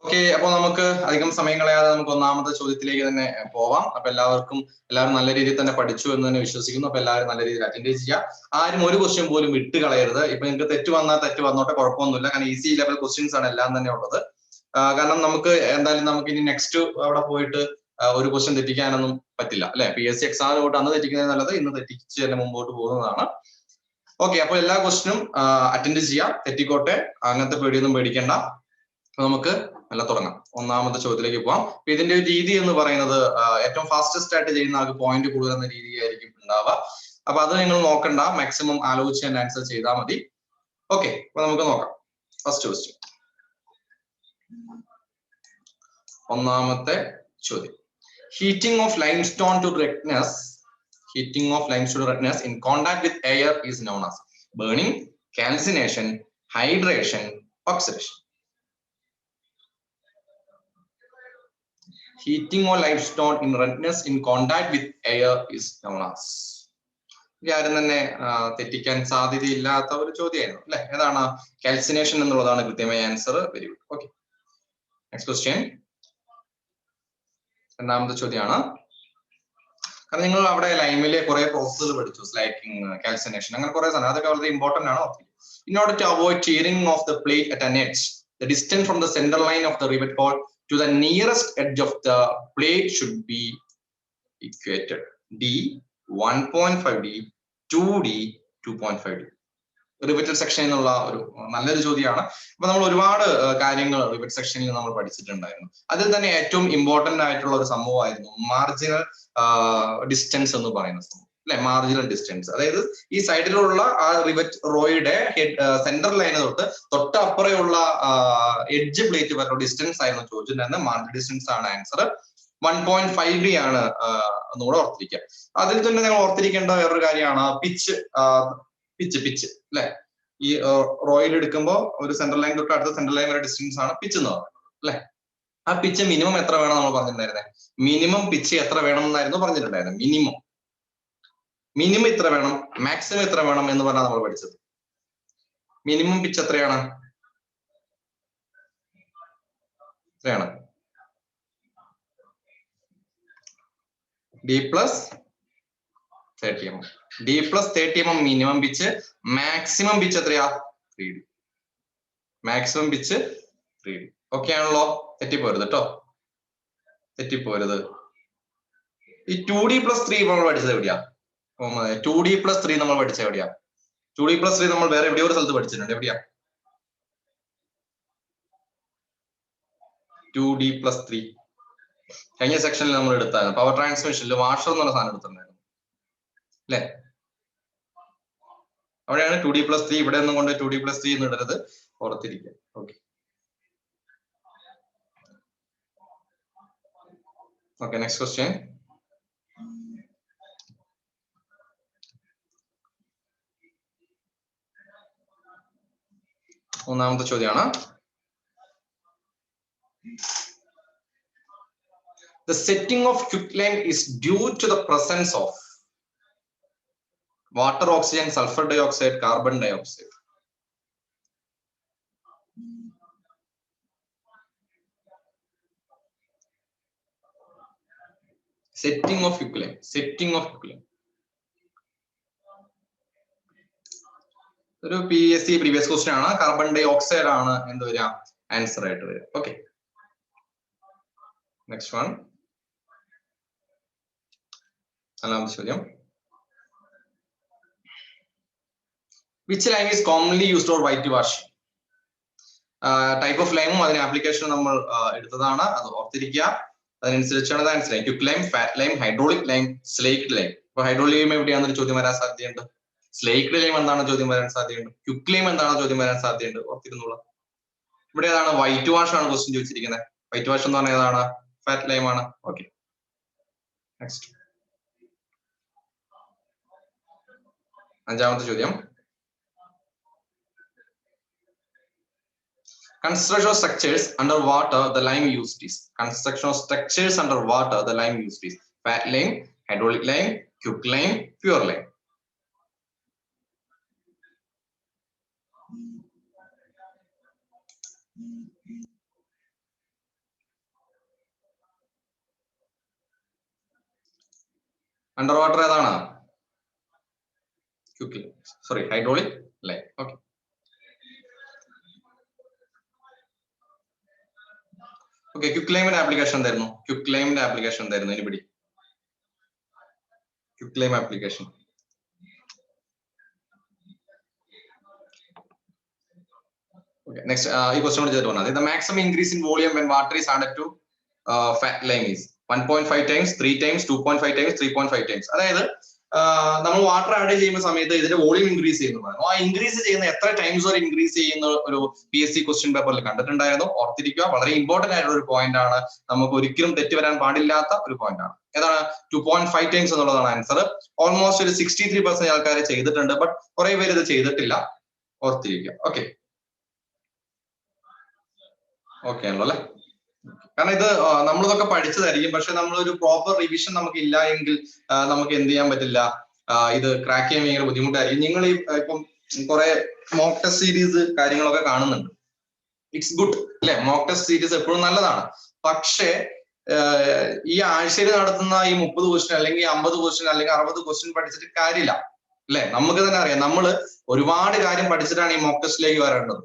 Okay, അപ്പൊ നമുക്ക് അധികം സമയം കളയാതെ നമുക്ക് ഒന്നാമത്തെ ചോദ്യത്തിലേക്ക് തന്നെ പോവാം. അപ്പൊ എല്ലാവരും നല്ല രീതിയിൽ തന്നെ പഠിച്ചു എന്ന് തന്നെ വിശ്വസിക്കുന്നു. അപ്പൊ എല്ലാവരും നല്ല രീതിയിൽ അറ്റൻഡ് ചെയ്യുക. ആരും ഒരു ക്വസ്റ്റ്യൻ പോലും വിട്ട് കളയരുത്. ഇപ്പൊ നിങ്ങൾക്ക് തെറ്റ് വന്നാൽ തെറ്റ് വന്നോട്ടെ, കുഴപ്പമൊന്നുമില്ല. കാരണം ഈസി ലെവൽ ക്വസ്റ്റ്യൻസ് ആണ് എല്ലാം തന്നെ ഉള്ളത്. കാരണം നമുക്ക് എന്തായാലും നമുക്ക് ഇനി നെക്സ്റ്റ് അവിടെ പോയിട്ട് ഒരു ക്വസ്റ്റ്യൻ തെറ്റിക്കാനൊന്നും പറ്റില്ല അല്ലെ. PSC എക്സാമിന് പോയിട്ട് അന്ന് തെറ്റിക്കുന്നത് നല്ലത്, ഇന്ന് തെറ്റിച്ച് തന്നെ മുമ്പോട്ട് പോകുന്നതാണ്. ഓക്കെ, അപ്പൊ എല്ലാ ക്വസ്റ്റ്യനും അറ്റൻഡ് ചെയ്യാം, തെറ്റിക്കോട്ടെ, അങ്ങനത്തെ പേടിയൊന്നും പേടിക്കേണ്ട. നമുക്ക് നല്ല തുടങ്ങാം. ഒന്നാമത്തെ ചോദ്യത്തിലേക്ക് പോവാം. ഇതിന്റെ ഒരു രീതി എന്ന് പറയുന്നത് ഏറ്റവും ഫാസ്റ്റസ്റ്റ് ആയിട്ട് ചെയ്യുന്ന ആൾക്ക് പോയിന്റ് കൂടുതൽ എന്ന രീതിയായിരിക്കും ഉണ്ടാവുക. അപ്പൊ അത് നിങ്ങൾ നോക്കണ്ട, മാക്സിമം ആലോചിച്ച് തന്നെ ആൻസർ ചെയ്താൽ മതി. ഓക്കെ, അപ്പൊ നമുക്ക് നോക്കാം. ഫസ്റ്റ് ക്വസ്റ്റ്യൻ, ഒന്നാമത്തെ ചോദ്യം. Heating of limestone to redness in contact with air is known as burning, calcination, hydration, oxidation. Heating of limestone in redness in contact with air is known as. ആരും തന്നെ തെറ്റിക്കാൻ സാധ്യതയില്ലാത്ത ഒരു ചോദ്യമായിരുന്നു അല്ലെ. ഏതാണ്? കാൽസിനേഷൻ എന്നുള്ളതാണ് കൃത്യമായ answer. Very good. Okay, next question. രണ്ടാമത്തെ ചോദ്യമാണ്. കാരണം നിങ്ങൾ അവിടെ ലൈമിലെ കുറെ പ്രോസസ്സുകൾ പഠിച്ചു, സ്ലൈക്കിംഗ്, കാൽസിനേഷൻ, അങ്ങനെ കുറെ സാധനം, അതൊക്കെ വളരെ ഇമ്പോർട്ടന്റ് ആണ്. In order to avoid tearing of the plate at an edge, the distance from the center line of the rivet hole to the nearest edge of the plate should be equated. D 1.5D, 2D 2.5D. Riveted section എന്നുള്ള ഒരു നല്ലൊരു ചോദ്യമാണ്. അപ്പൊ നമ്മൾ ഒരുപാട് കാര്യങ്ങൾ rivet സെക്ഷനിൽ നമ്മൾ പഠിച്ചിട്ടുണ്ടായിരുന്നു. അതിൽ തന്നെ ഏറ്റവും ഇമ്പോർട്ടന്റ് ആയിട്ടുള്ള ഒരു സംഭവമായിരുന്നു മാർജിനൽ ഡിസ്റ്റൻസ് എന്ന് പറയുന്ന സംഭവം അല്ലെ. മാർജിനൽ ഡിസ്റ്റൻസ്, അതായത് ഈ സൈഡിലുള്ള ആ റിവറ്റ് റോയുടെ സെന്റർ ലൈന് തൊട്ടപ്പുറയുള്ള എഡ്ജ് പ്ലേറ്റ് വരെയുള്ള ഡിസ്റ്റൻസ് ആയിരുന്നു ചോദിച്ചിട്ടുണ്ടായിരുന്നത്. മാർജിനൽ ഡിസ്റ്റൻസ് ആണ് ആൻസർ. 1.5D ആണ് എന്നുകൂടെ ഓർത്തിരിക്കുക. അതിൽ തന്നെ നിങ്ങൾ ഓർത്തിരിക്കേണ്ട വേറൊരു കാര്യമാണ് പിച്ച് അല്ലെ. ഈ റോയിൽ എടുക്കുമ്പോൾ ഒരു സെൻട്രൽ ലൈൻ തൊട്ട് അടുത്ത സെൻട്രൽ ലൈൻ വരെ ഡിസ്റ്റൻസ് ആണ് പിച്ച് എന്ന് പറയുന്നത് അല്ലെ. ആ പിച്ച് മിനിമം എത്ര വേണം നമ്മൾ പറഞ്ഞിട്ടുണ്ടായിരുന്നത്? മിനിമം പിച്ച് എത്ര വേണം എന്നായിരുന്നു പറഞ്ഞിട്ടുണ്ടായിരുന്നത്. മിനിമം ഇത്ര വേണം, മാക്സിമം എത്ര വേണം എന്ന് പറഞ്ഞാൽ നമ്മൾ പഠിച്ചത്. മിനിമം പിച്ച് എത്രയാണ്? D+30 mm. D+30 mm minimum pitch. Maximum pitch എത്രയാ? 3D. Maximum pitch 3D. Okay ആണല്ലോ? തെറ്റിപ്പോരുത് കേട്ടോ, തെറ്റിപ്പോരുത്. ഈ 2D+3 നമ്മൾ പഠിച്ചത് എവിടെയാ? 2D+3 നമ്മൾ പഠിച്ചത് എവിടെയാ? 2D+3 നമ്മൾ വേറെ എവിടെയോ ഒരു സ്ഥലത്ത് പഠിച്ചിട്ടുണ്ട്. എവിടെയാ 2D+3? കഴിഞ്ഞ സെക്ഷനിൽ നമ്മൾ എടുത്തായിരുന്നു. പവർ ട്രാൻസ്മിഷനിൽ വാഷർ എന്ന് പറഞ്ഞ സാധനം എടുത്തിട്ടുണ്ടായിരുന്നു അല്ലെ. അവിടെയാണ് 2D+3. ഇവിടെ ഒന്നും കൊണ്ട് 2D+3 എന്ന് ഇടരുത്, ഓർത്തിരിക്കുക. Okay, next question. മൂന്നാമത്തെ ചോദ്യമാണ്. The setting of quicklime is due to the presence of water, oxygen, sulfur dioxide, carbon dioxide. Setting of quicklime. ഒരു PSC പ്രീവിയസ് ക്വസ്റ്റ്യൻ ആണ്. കാർബൺ ഡൈ ഓക്സൈഡ് ആണ് എന്ത് വരിക? ആൻസർ ആയിട്ട് വരിക. Okay, next one. നാലാമത്തെ ചോദ്യം. Which lime is commonly used for whitewashing? Type of ലൈമും അതിന് ആപ്ലിക്കേഷനും നമ്മൾ എടുത്തതാണ്, അത് ഓർത്തിരിക്കുക. അതിനനുസരിച്ചാണ് അത് answer. Quick lime, fat lime, hydraulic lime, slaked lime. ഇപ്പൊ ഹൈഡ്രോളിക് ലൈം എവിടെയാണെന്നൊരു ചോദ്യം വരാൻ സാധ്യതയുണ്ട്. സ്ലേക്ഡ് ലൈം എന്താണ് ചോദ്യം വരാൻ സാധ്യതയുണ്ട്. ക്വിക്ക് ലൈം എന്താണ് ചോദ്യം വരാൻ സാധ്യതയുണ്ട്. ഓർത്തിരുന്നുള്ള. ഇവിടെ ഏതാണ്? വൈറ്റ് വാഷ് ആണ് ക്വസ്റ്റ്യൻ ചോദിച്ചിരിക്കുന്നത്. വൈറ്റ് വാഷ് എന്ന് പറഞ്ഞാൽ ഏതാണ്? ഫാറ്റ് ലൈം ആണ്. Okay, next. അഞ്ചാമത്തെ ചോദ്യം. Construction of structures under water the lime used is. Construction of structures under water the lime used is. Fat lime, hydraulic lime, quick lime, pure lime. Under water ഏതാണ്? Quick, sorry, hydraulic line. Okay. Okay, quick ലൈമിന്റെ application എന്തായിരുന്നു? Quick ലൈമിന്റെ application എന്തായിരുന്നു? ഇനി പിടി quick lime application. Okay, next, ഈ question കൂടി ചെയ്തിട്ട് വന്നാൽ, the maximum increase in volume when water is added to fat lime is 1.5 times, 3 times, 2.5 times, 3.5 times. അതായത് നമ്മൾ വാട്ടർ ആഡ് ചെയ്യുന്ന സമയത്ത് ഇതിന്റെ വോളിയം ഇൻക്രീസ് ചെയ്യുന്നതാണ്. ആ ഇൻക്രീസ് ചെയ്യുന്ന എത്ര ടൈംസ് വരെ ഇൻക്രീസ് ചെയ്യുന്ന ഒരു PSC ക്വസ്റ്റ്യൻ പേപ്പറിൽ കണ്ടിട്ടുണ്ടായിരുന്നു. ഓർത്തിരിക്കുക, വളരെ ഇമ്പോർട്ടന്റ് ആയിട്ടുള്ള ഒരു പോയിന്റ് ആണ്, നമുക്ക് ഒരിക്കലും തെറ്റ് വരാൻ പാടില്ലാത്ത ഒരു പോയിന്റ് ആണ്. ഏതാണ്? 2.5 ടൈംസ് എന്നുള്ളതാണ് ആൻസർ. ഓൾമോസ്റ്റ് ഒരു 63% ആൾക്കാർ ചെയ്തിട്ടുണ്ട്, ബട്ട് കുറെ പേര് ഇത് ചെയ്തിട്ടില്ല, ഓർത്തിരിക്കുക. ഓക്കെ, ഓക്കെ ആണല്ലോ അല്ലെ? കാരണം ഇത് നമ്മളിതൊക്കെ പഠിച്ചതായിരിക്കും, പക്ഷെ നമ്മളൊരു പ്രോപ്പർ റിവിഷൻ നമുക്ക് ഇല്ല എങ്കിൽ നമുക്ക് എന്ത് ചെയ്യാൻ പറ്റില്ല, ഇത് ക്രാക്ക് ചെയ്യാൻ ഭയങ്കര ബുദ്ധിമുട്ടായിരിക്കും. നിങ്ങൾ ഈ ഇപ്പം കുറെ മോക്ക് ടെസ്റ്റ് സീരീസ് കാര്യങ്ങളൊക്കെ കാണുന്നുണ്ട്. ഇറ്റ്സ് ഗുഡ് അല്ലെ, മോക്ക് ടെസ്റ്റ് സീരീസ് എപ്പോഴും നല്ലതാണ്. പക്ഷേ ഈ ആഴ്ചയിൽ നടത്തുന്ന ഈ 30 ക്വസ്റ്റ്യൻ അല്ലെങ്കിൽ 50 ക്വസ്റ്റ്യൻ അല്ലെങ്കിൽ 60 ക്വസ്റ്റ്യൻ പഠിച്ചിട്ട് കാര്യമില്ല അല്ലെ. നമുക്ക് തന്നെ അറിയാം, നമ്മൾ ഒരുപാട് കാര്യം പഠിച്ചിട്ടാണ് ഈ മോക്ക് ടെസ്റ്റിലേക്ക് വരേണ്ടത്.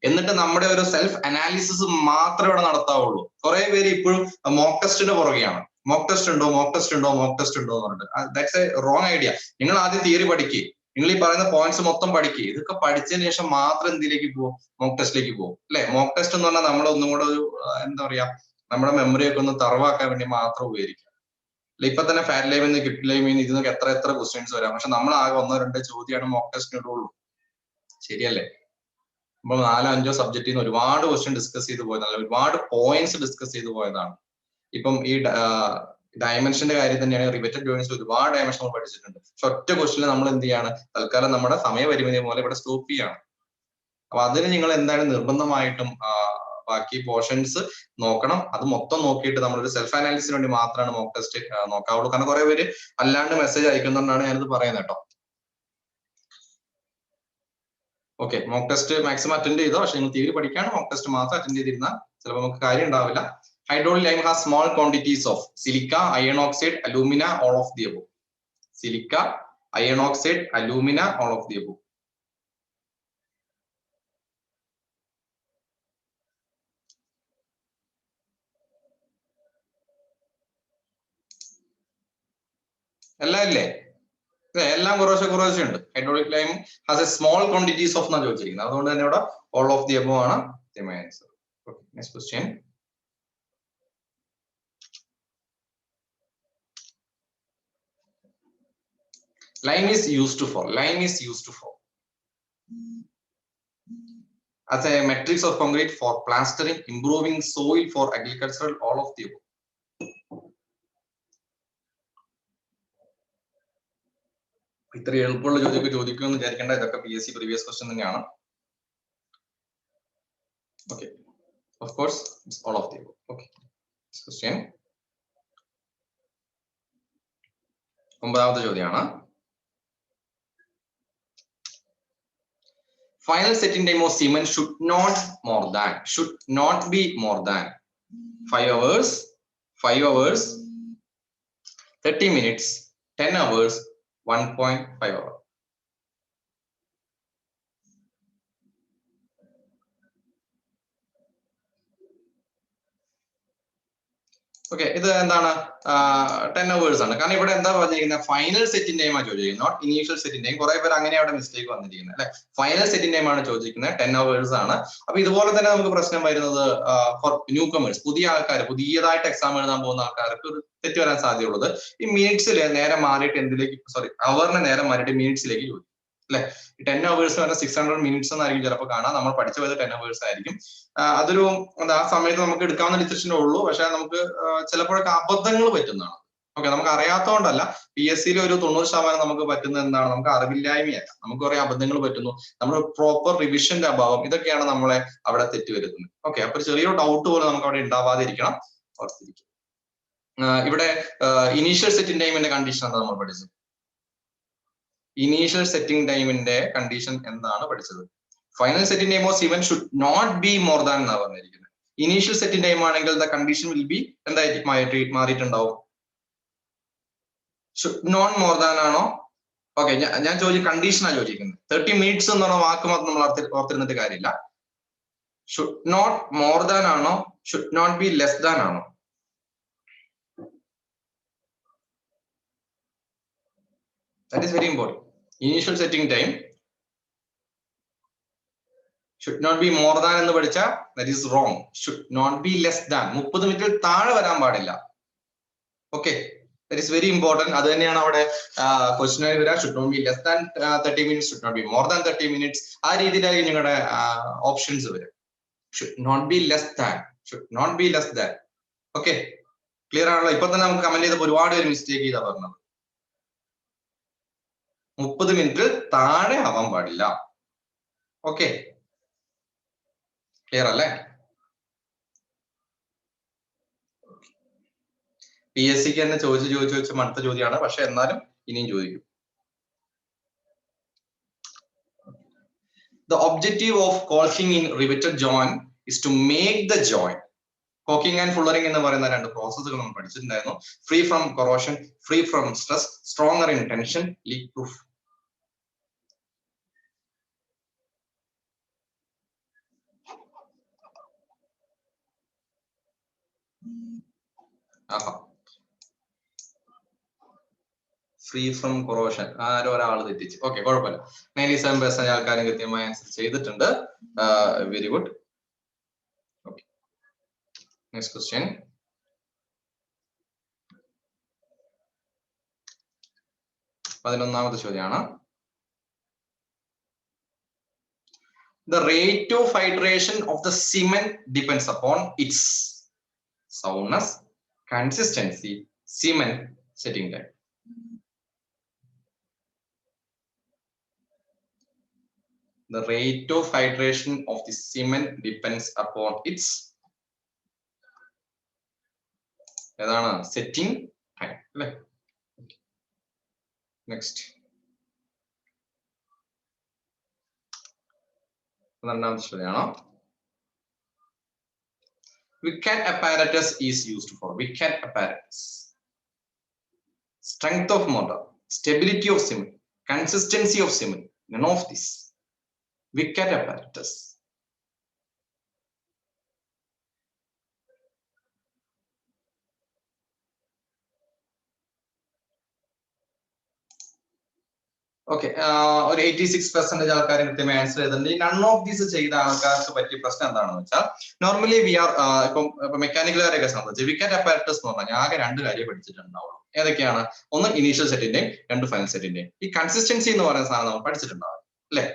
എന്നിട്ട് നമ്മുടെ ഒരു സെൽഫ് അനാലിസിസ് മാത്രമേ ഇവിടെ നടത്താവുള്ളൂ. കുറെ പേര് ഇപ്പോഴും മോക്ക് ടെസ്റ്റിന്റെ പുറകെയാണ്. മോക്ക് ടെസ്റ്റ് ഉണ്ടോ, മോക്ക് ടെസ്റ്റ് ഉണ്ടോ, മോക്ക് ടെസ്റ്റ് ഉണ്ടോ എന്ന് പറഞ്ഞിട്ട്. That's A wrong idea. നിങ്ങൾ ആദ്യം തിയറി പഠിക്കുക, നിങ്ങൾ ഈ പറയുന്ന പോയിന്റ്സ് മൊത്തം പഠിക്കുക. ഇതൊക്കെ പഠിച്ചതിന് ശേഷം മാത്രം എന്തിലേക്ക് പോകും? മോക്ക് ടെസ്റ്റിലേക്ക് പോകും അല്ലെ. മോക്ക് ടെസ്റ്റ് എന്ന് പറഞ്ഞാൽ നമ്മളൊന്നും കൂടെ ഒരു എന്താ പറയാ, നമ്മുടെ മെമ്മറിയൊക്കെ ഒന്ന് തറവാക്കാൻ വേണ്ടി മാത്രം ഉപയോഗിക്കുക. ഇപ്പൊ തന്നെ ഫാറ്റ് ലൈമിൽ നിന്ന്, ക്വിക്ക് ലൈമിൽ നിന്ന് ഇതിനൊക്കെ എത്ര ക്വസ്റ്റ്യൻസ് വരാം. പക്ഷെ നമ്മൾ ആകെ 1-2 ചോദ്യമാണ് മോക്ക് ടെസ്റ്റിന് ഇടുള്ളൂ. ശരിയല്ലേ? നമ്മൾ 4-5 സബ്ജക്റ്റിൽ നിന്ന് ഒരുപാട് ക്വസ്റ്റ്യൻ ഡിസ്കസ് ചെയ്ത് പോയതാണ്, ഒരുപാട് പോയിന്റ്സ് ഡിസ്കസ് ചെയ്ത് പോയതാണ്. ഇപ്പം ഈ ഡയമെൻഷന്റെ കാര്യം തന്നെയാണ്. റിവേറ്റഡ് ജോയിൻസ് ഒരുപാട് ഡയമെൻഷൻ നമ്മൾ പഠിച്ചിട്ടുണ്ട്. പക്ഷെ ഒറ്റ ക്വസ്റ്റ്യനിൽ നമ്മൾ എന്ത് ചെയ്യാണ്, തൽക്കാലം നമ്മുടെ സമയപരിമിതി പോലെ ഇവിടെ സ്റ്റോപ്പ് ചെയ്യാണ്. അപ്പൊ അതിന് നിങ്ങൾ എന്തായാലും നിർബന്ധമായിട്ടും ബാക്കി പോർഷൻസ് നോക്കണം. അത് മൊത്തം നോക്കിയിട്ട് നമ്മളൊരു സെൽഫ് അനാലിസിന് വേണ്ടി മാത്രമാണ് മോക്ക് ടെസ്റ്റ് നോക്കാവുള്ളൂ. കാരണം കുറെ പേര് അല്ലാണ്ട് മെസ്സേജ് അയക്കുന്നതുകൊണ്ടാണ് ഞാനിത് പറയുന്നത് കേട്ടോ. Okay, mock test maximum attend ചെയ്തോ. പക്ഷെ നിങ്ങൾ തിയറി പഠിക്കാണ്, മോക്ക് ടെസ്റ്റ് മാത്രം അറ്റൻഡ് ചെയ്തിരുന്നാൽ ചിലപ്പോൾ നമുക്ക് കാര്യം ഉണ്ടാവില്ല. Hydraulic lime has small quantities of silica, iron oxide, alumina, all of the above. Silica, iron oxide, alumina, all of the above. എല്ലാം ഇല്ലേ? എല്ലാം കുറേശ്ശെ ഉണ്ട്. Hydraulic lime has A small quantities of എന്നാണ് ചോദിച്ചിരിക്കുന്നത്. അതുകൊണ്ട് തന്നെ ഇവിടെ ഓൾ ഓഫ് ദി അബോവ് ആണ് answer. Next question. Lime is used for as a matrix of concrete for plastering, improving soil for agricultural, all of the above. ഇത്ര എളുപ്പമുള്ള ചോദിക്കുമെന്ന് വിചാരിക്കേണ്ട, ഇതൊക്കെ PSC പ്രീവിയസ് ക്വസ്റ്റ്യൻ തന്നെയാണ്. Okay, of course it's all of the above. Okay, question 9ാമത്തെ ചോദ്യമാണ്. Final setting time of semen should not be more than 5 hours, 30 minutes, 10 hours, 1.5 hours. Okay, ഇത് എന്താണ്? 10 hours ആണ്. കാരണം ഇവിടെ എന്താ പറഞ്ഞിരിക്കുന്നത്, ഫൈനൽ സെറ്റിംഗ് ടൈം ആണ് ചോദിച്ചിരിക്കുന്നത്, നോട്ട് ഇനീഷ്യൽ സെറ്റിംഗ് ടൈം. കുറെ പേര് അങ്ങനെ അവിടെ മിസ്റ്റേക്ക് വന്നിരിക്കുന്നത് അല്ലെ. ഫൈനൽ സെറ്റിംഗ് ടൈം ആണ് ചോദിച്ചിരിക്കുന്നത്, 10 hours ആണ്. അപ്പൊ ഇതുപോലെ തന്നെ നമുക്ക് പ്രശ്നം വരുന്നത് ഫോർ ന്യൂ കമേഴ്സ്, പുതിയ ആൾക്കാർ, പുതിയതായിട്ട് എക്സാം എഴുതാൻ പോകുന്ന ആൾക്കാർക്ക് ഒരു തെറ്റ് വരാൻ സാധ്യതയുള്ളത് ഈ മിനിറ്റ്സിൽ നേരെ മാറിയിട്ട് എന്തിലേക്ക്, അവറിനെ നേരെ മാറിയിട്ട് മിനിറ്റ്സിലേക്ക് ചോദിക്കും അല്ലെ. 10 hours എന്ന് പറഞ്ഞാൽ 600 minutes എന്നായിരിക്കും ചിലപ്പോൾ കാണാം. നമ്മൾ പഠിച്ചു പോയത് 10 hours ആയിരിക്കും. അതൊരു ആ സമയത്ത് നമുക്ക് എടുക്കാവുന്ന ഡിസിഷനേ ഉള്ളൂ. പക്ഷെ നമുക്ക് ചിലപ്പോഴൊക്കെ അബദ്ധങ്ങൾ പറ്റുന്നതാണ്. ഓക്കെ, നമുക്ക് അറിയാത്തതുകൊണ്ടല്ല. PSC ഒരു 90% നമുക്ക് പറ്റുന്നത് എന്താണ്, നമുക്ക് അറിവില്ലായ്മയല്ല. നമുക്ക് കുറെ അബദ്ധങ്ങൾ പറ്റുന്നു, നമ്മുടെ പ്രോപ്പർ റിവിഷന്റെ അഭാവം, ഇതൊക്കെയാണ് നമ്മളെ അവിടെ തെറ്റ് വരുത്തുന്നത്. ഓക്കെ, അപ്പൊ ചെറിയൊരു ഡൗട്ട് പോലും നമുക്ക് അവിടെ ഉണ്ടാവാതിരിക്കണം, ഓർത്തിരിക്കും. ഇവിടെ ഇനീഷ്യൽ സെറ്റിംഗ് ടൈമിന്റെ കണ്ടീഷൻ എന്താ നമ്മൾ പഠിച്ചത്? ഇനീഷ്യൽ സെറ്റിംഗ് ടൈമിന്റെ കണ്ടീഷൻ എന്താണ് പഠിച്ചത്? Final setting time of cement should not be more than എന്നാണ് പറഞ്ഞിരിക്കുന്നത്. ഇനീഷ്യൽ സെറ്റിംഗ് ടൈം ആണെങ്കിൽ ദ കണ്ടീഷൻ വിൽ ബി എന്തായിരിക്കും മാറിയിട്ടുണ്ടാവും? ഷുഡ് നോട്ട് മോർ ദാൻ ആണോ? ഓക്കെ, ഞാൻ കണ്ടീഷനാണ് ചോദിക്കുന്നത്. 30 minutes എന്ന് പറഞ്ഞ വാക്ക് മാത്രം നമ്മൾ ഓർത്തിരുന്നിട്ട് കാര്യമില്ല. ഷുഡ് നോട്ട് മോർ ദാൻ ആണോ, should not be less than ആണോ? That is very important. Initial setting time should not be more than എന്ന് പഠിച്ച that is wrong. Should not be less than. 30 മിനിറ്റിൽ താഴെ വരാൻ പാടില്ല. Okay, that is very important. അത് തന്നെയാണ് അവിടെ ക്വസ്റ്റ്യൻ വരിക. should not be less than 30 minutes, should not be more than 30 minutes. ആ രീതിയിലായിരിക്കും നിങ്ങളുടെ ഓപ്ഷൻസ് വരും. should not be less than, should not be less than. Okay, clear ആണല്ലോ? ഇപ്പൊ തന്നെ നമുക്ക് കമന്റ് ചെയ്തപ്പോൾ ഒരുപാട് പേര് മിസ്റ്റേക്ക് ചെയ്താ പറഞ്ഞത്. 30 മിനിറ്റിൽ താഴെ ആവാൻ പാടില്ല. ഓക്കെ, ക്ലിയർ അല്ലേ? PSC തന്നെ ചോദിച്ച് മടുത്ത ചോദ്യമാണ്, പക്ഷെ എന്നാലും ഇനിയും ചോദിക്കും. The objective of caulking in riveted joint is to make the joint. Caulking and fullering എന്ന് പറയുന്ന രണ്ട് പ്രോസസ്സുകൾ നമ്മൾ പഠിച്ചിട്ടുണ്ടായിരുന്നു. Free from corrosion, free from stress, stronger in tension, leak proof. Free from corrosion ആരോ ഒരാൾ തെറ്റിച്ച്. ഓക്കെ, കുഴപ്പമില്ല. 97% ആൾക്കാരും കൃത്യമായി ആൻസർ ചെയ്തിട്ടുണ്ട്. Very good. Okay, next question. പതിനൊന്നാമത്തെ ചോദ്യമാണ്. The rate of hydration of the cement depends upon its soundness, consistency, cement setting time. The rate of hydration of the cement depends upon its ഏതാണ്? Setting time അല്ലേ? Next, 12ാമത്തെ ചോദ്യമാണോ? Vicat apparatus is used for Vicat apparatus. Strength of mortar, stability of cement, consistency of cement, none of this. Vicat apparatus. Okay, ഒരു 86% ആൾക്കാർ കൃത്യമായി answer ചെയ്തിട്ടുണ്ട്. ഈ none of these ചെയ്ത ആൾക്കാർക്ക് പറ്റിയ പ്രശ്നം എന്താണെന്ന് വെച്ചാൽ, നോർമലി വി ആർ ഇപ്പം മെക്കാനിക്കലുകാരെയൊക്കെ സംബന്ധിച്ച് വിക്കറ്റ് അപ്പാരറ്റസ് എന്ന് പറഞ്ഞാൽ ആകെ 2 കാര്യം പഠിച്ചിട്ടുണ്ടാവുള്ളൂ. ഏതൊക്കെയാണ്? ഒന്ന് ഇനീഷ്യൽ സെറ്റിന്റെയും 2 ഫൈനൽ സെറ്റിന്റെയും. ഈ കൺസിസ്റ്റൻസി എന്ന് പറയുന്ന സാധനം നമ്മൾ പഠിച്ചിട്ടുണ്ടാവും അല്ലെ?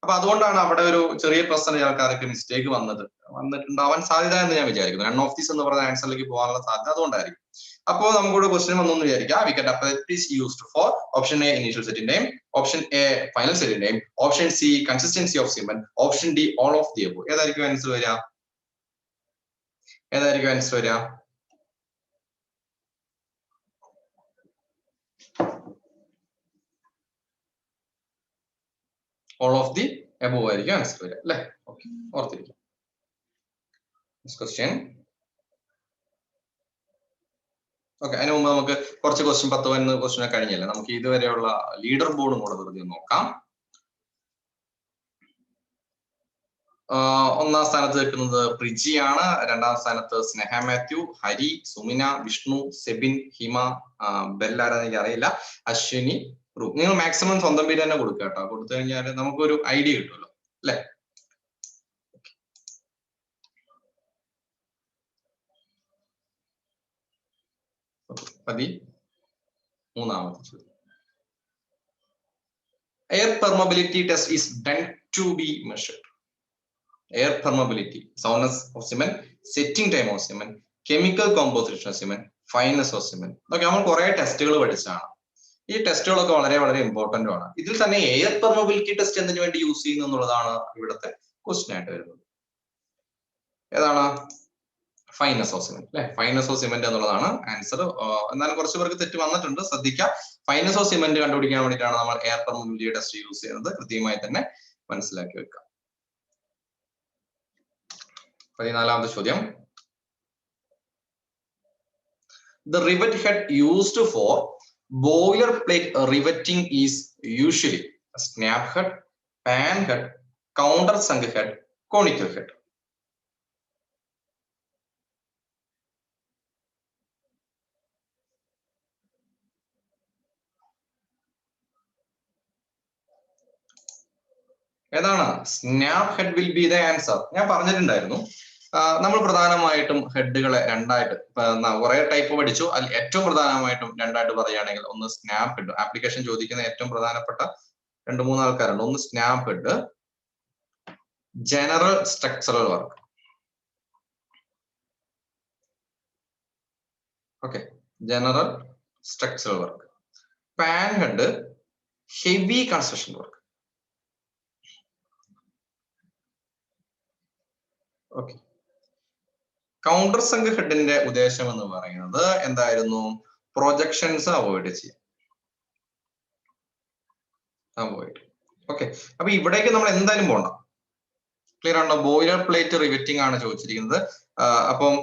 അപ്പൊ അതുകൊണ്ടാണ് അവിടെ ഒരു ചെറിയ പെർസെന്റേജ് ആൾക്കാർക്ക് മിസ്റ്റേക്ക് വന്നിട്ടുണ്ടാവാൻ സാധ്യത എന്ന് ഞാൻ വിചാരിക്കുന്നു. നൺ ഓഫ് ദീസ് എന്ന് പറയുന്ന ആൻസറിലേക്ക് പോകാനുള്ള സാധ്യത അതുകൊണ്ടായിരിക്കും. അപ്പോൾ നമുക്കിവിടെ ക്വസ്റ്റ്യൻ വന്നൊന്ന് വിചാരിക്കാം. Vicat apparatus used for option A initial സെറ്റിന്റെയും, ഓപ്ഷൻ എ ഫൈനൽ സെറ്റിന്റെയും, option C consistency of cement, option D all of the above. ഏതായിരിക്കും ആൻസർ വരിക? ഏതായിരിക്കും ആൻസർ വരിക? ഓൾ ഓഫ് ദി അബോവ് ആയിരിക്കും ആൻസർ വരിക അല്ലെ? ഓക്കെ, ഓർത്തിരിക്കും. Next question. ഓക്കെ, അതിന് മുമ്പ് നമുക്ക് കുറച്ച് ക്വസ്റ്റ്യൻ 10-11 ക്വസ്റ്റ്യൻ കഴിഞ്ഞല്ലേ, നമുക്ക് ഇതുവരെയുള്ള ലീഡർ ബോർഡും കൂടെ വെറുതെ നോക്കാം. 1ാം സ്ഥാനത്ത് നിൽക്കുന്നത് പ്രിജിയാണ്. 2ാം സ്ഥാനത്ത് സ്നേഹ മാത്യു, ഹരി, സുമിന, വിഷ്ണു, സെബിൻ, ഹിമ, ബെല്ലാരെന്ന് എനിക്ക് അറിയില്ല, അശ്വിനി, റൂ. നിങ്ങൾ മാക്സിമം സ്വന്തം പേര് തന്നെ കൊടുക്കുക കേട്ടോ. കൊടുത്തു കഴിഞ്ഞാൽ നമുക്കൊരു ഐഡിയ കിട്ടുമല്ലോ അല്ലെ? മതി. 3ാമത്തെ ചോദ്യം. Air permeability test is done to be measured. Air permeability, soundness of cement, setting time of cement, chemical composition of cement, fineness of cement. Okay, നമ്മൾ കുറെ ടെസ്റ്റുകൾ പഠിച്ചതാണ്. ഈ ടെസ്റ്റുകളൊക്കെ വളരെ വളരെ ഇമ്പോർട്ടന്റ് ആണ്. ഇതിൽ തന്നെ എയർ പെർമബിലിറ്റി ടെസ്റ്റ് എന്തിനു വേണ്ടി യൂസ് ചെയ്യുന്നു എന്നുള്ളതാണ് ഇവിടുത്തെ ക്വസ്റ്റ്യൻ ആയിട്ട് വരുന്നത്. ഏതാണ്? ഫൈനസ് ഓഫ് സിമെന്റ് അല്ലെ? ഫൈനസ് ഓഫ് സിമെന്റ് എന്നുള്ളതാണ് ആൻസർ. എന്നാലും കുറച്ച് പേർക്ക് തെറ്റ് വന്നിട്ടുണ്ട്, ശ്രദ്ധിക്കുക. ഫൈനസ് ഓഫ് സിമെന്റ് കണ്ടുപിടിക്കാൻ വേണ്ടിയിട്ടാണ് നമ്മൾ എയർ പെർമബിലിറ്റി ടെസ്റ്റ് യൂസ് ചെയ്യുന്നത്. കൃത്യമായി തന്നെ മനസ്സിലാക്കി വെക്കുക. 14ാമത്തെ ചോദ്യം. The rivet head used for boilerplate riveting is usually a snap head, pan head, countersunk head, conical head. ഏതാണ്? Snap head will be the answer. ഞാൻ പറഞ്ഞിട്ടുണ്ടായിരുന്നു നമ്മൾ പ്രധാനമായിട്ടും ഹെഡുകളെ രണ്ടായിട്ട് കുറെ ടൈപ്പ് പഠിച്ചു. അതിൽ ഏറ്റവും പ്രധാനമായിട്ടും രണ്ടായിട്ട് പറയുകയാണെങ്കിൽ ഒന്ന് സ്നാപ്പ് ഹെഡ്, ആപ്ലിക്കേഷൻ ചോദിക്കുന്ന ഏറ്റവും പ്രധാനപ്പെട്ട 2-3 ആൾക്കാരുണ്ട്. ഒന്ന് snap head, general structural work. Okay, general structural work. Pan head, heavy construction work. Okay, countersunk ഹെഡിന്റെ ഉദ്ദേശം എന്ന് പറയുന്നത് എന്തായിരുന്നു? പ്രൊജക്ഷൻസ് അവോയ്ഡ് ചെയ്യാം. ഓക്കെ, അപ്പൊ ഇവിടേക്ക് നമ്മൾ എന്തായാലും പോകണ്ട. ക്ലിയർ ആണോ? ബോയിലർ പ്ലേറ്റ് റിവെറ്റിംഗ് ആണ് ചോദിച്ചിരിക്കുന്നത്. അപ്പം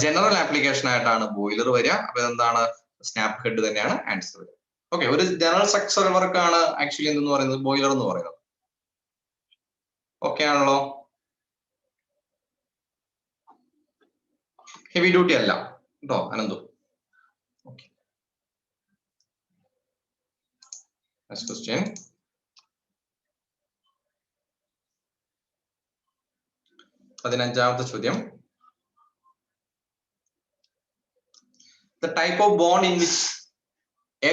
ജനറൽ ആപ്ലിക്കേഷൻ ആയിട്ടാണ് ബോയിലർ വരിക. അപ്പൊ എന്താണ്? സ്നാപ്പ് ഹെഡ് തന്നെയാണ് ആൻസർ വരിക. ഓക്കെ, ഒരു ജനറൽ സ്ട്രക്ചറൽ വർക്ക് ആണ് ആക്ച്വലി എന്തെന്ന് പറയുന്നത്? ബോയിലർ എന്ന് പറയുന്നത്. ഓക്കെ ആണല്ലോ? ഹെവി ഡ്യൂട്ടി അല്ല കേട്ടോ അനന്തു. Okay, next question. പതിനഞ്ചാമത്തെ ചോദ്യം. The type of bond in which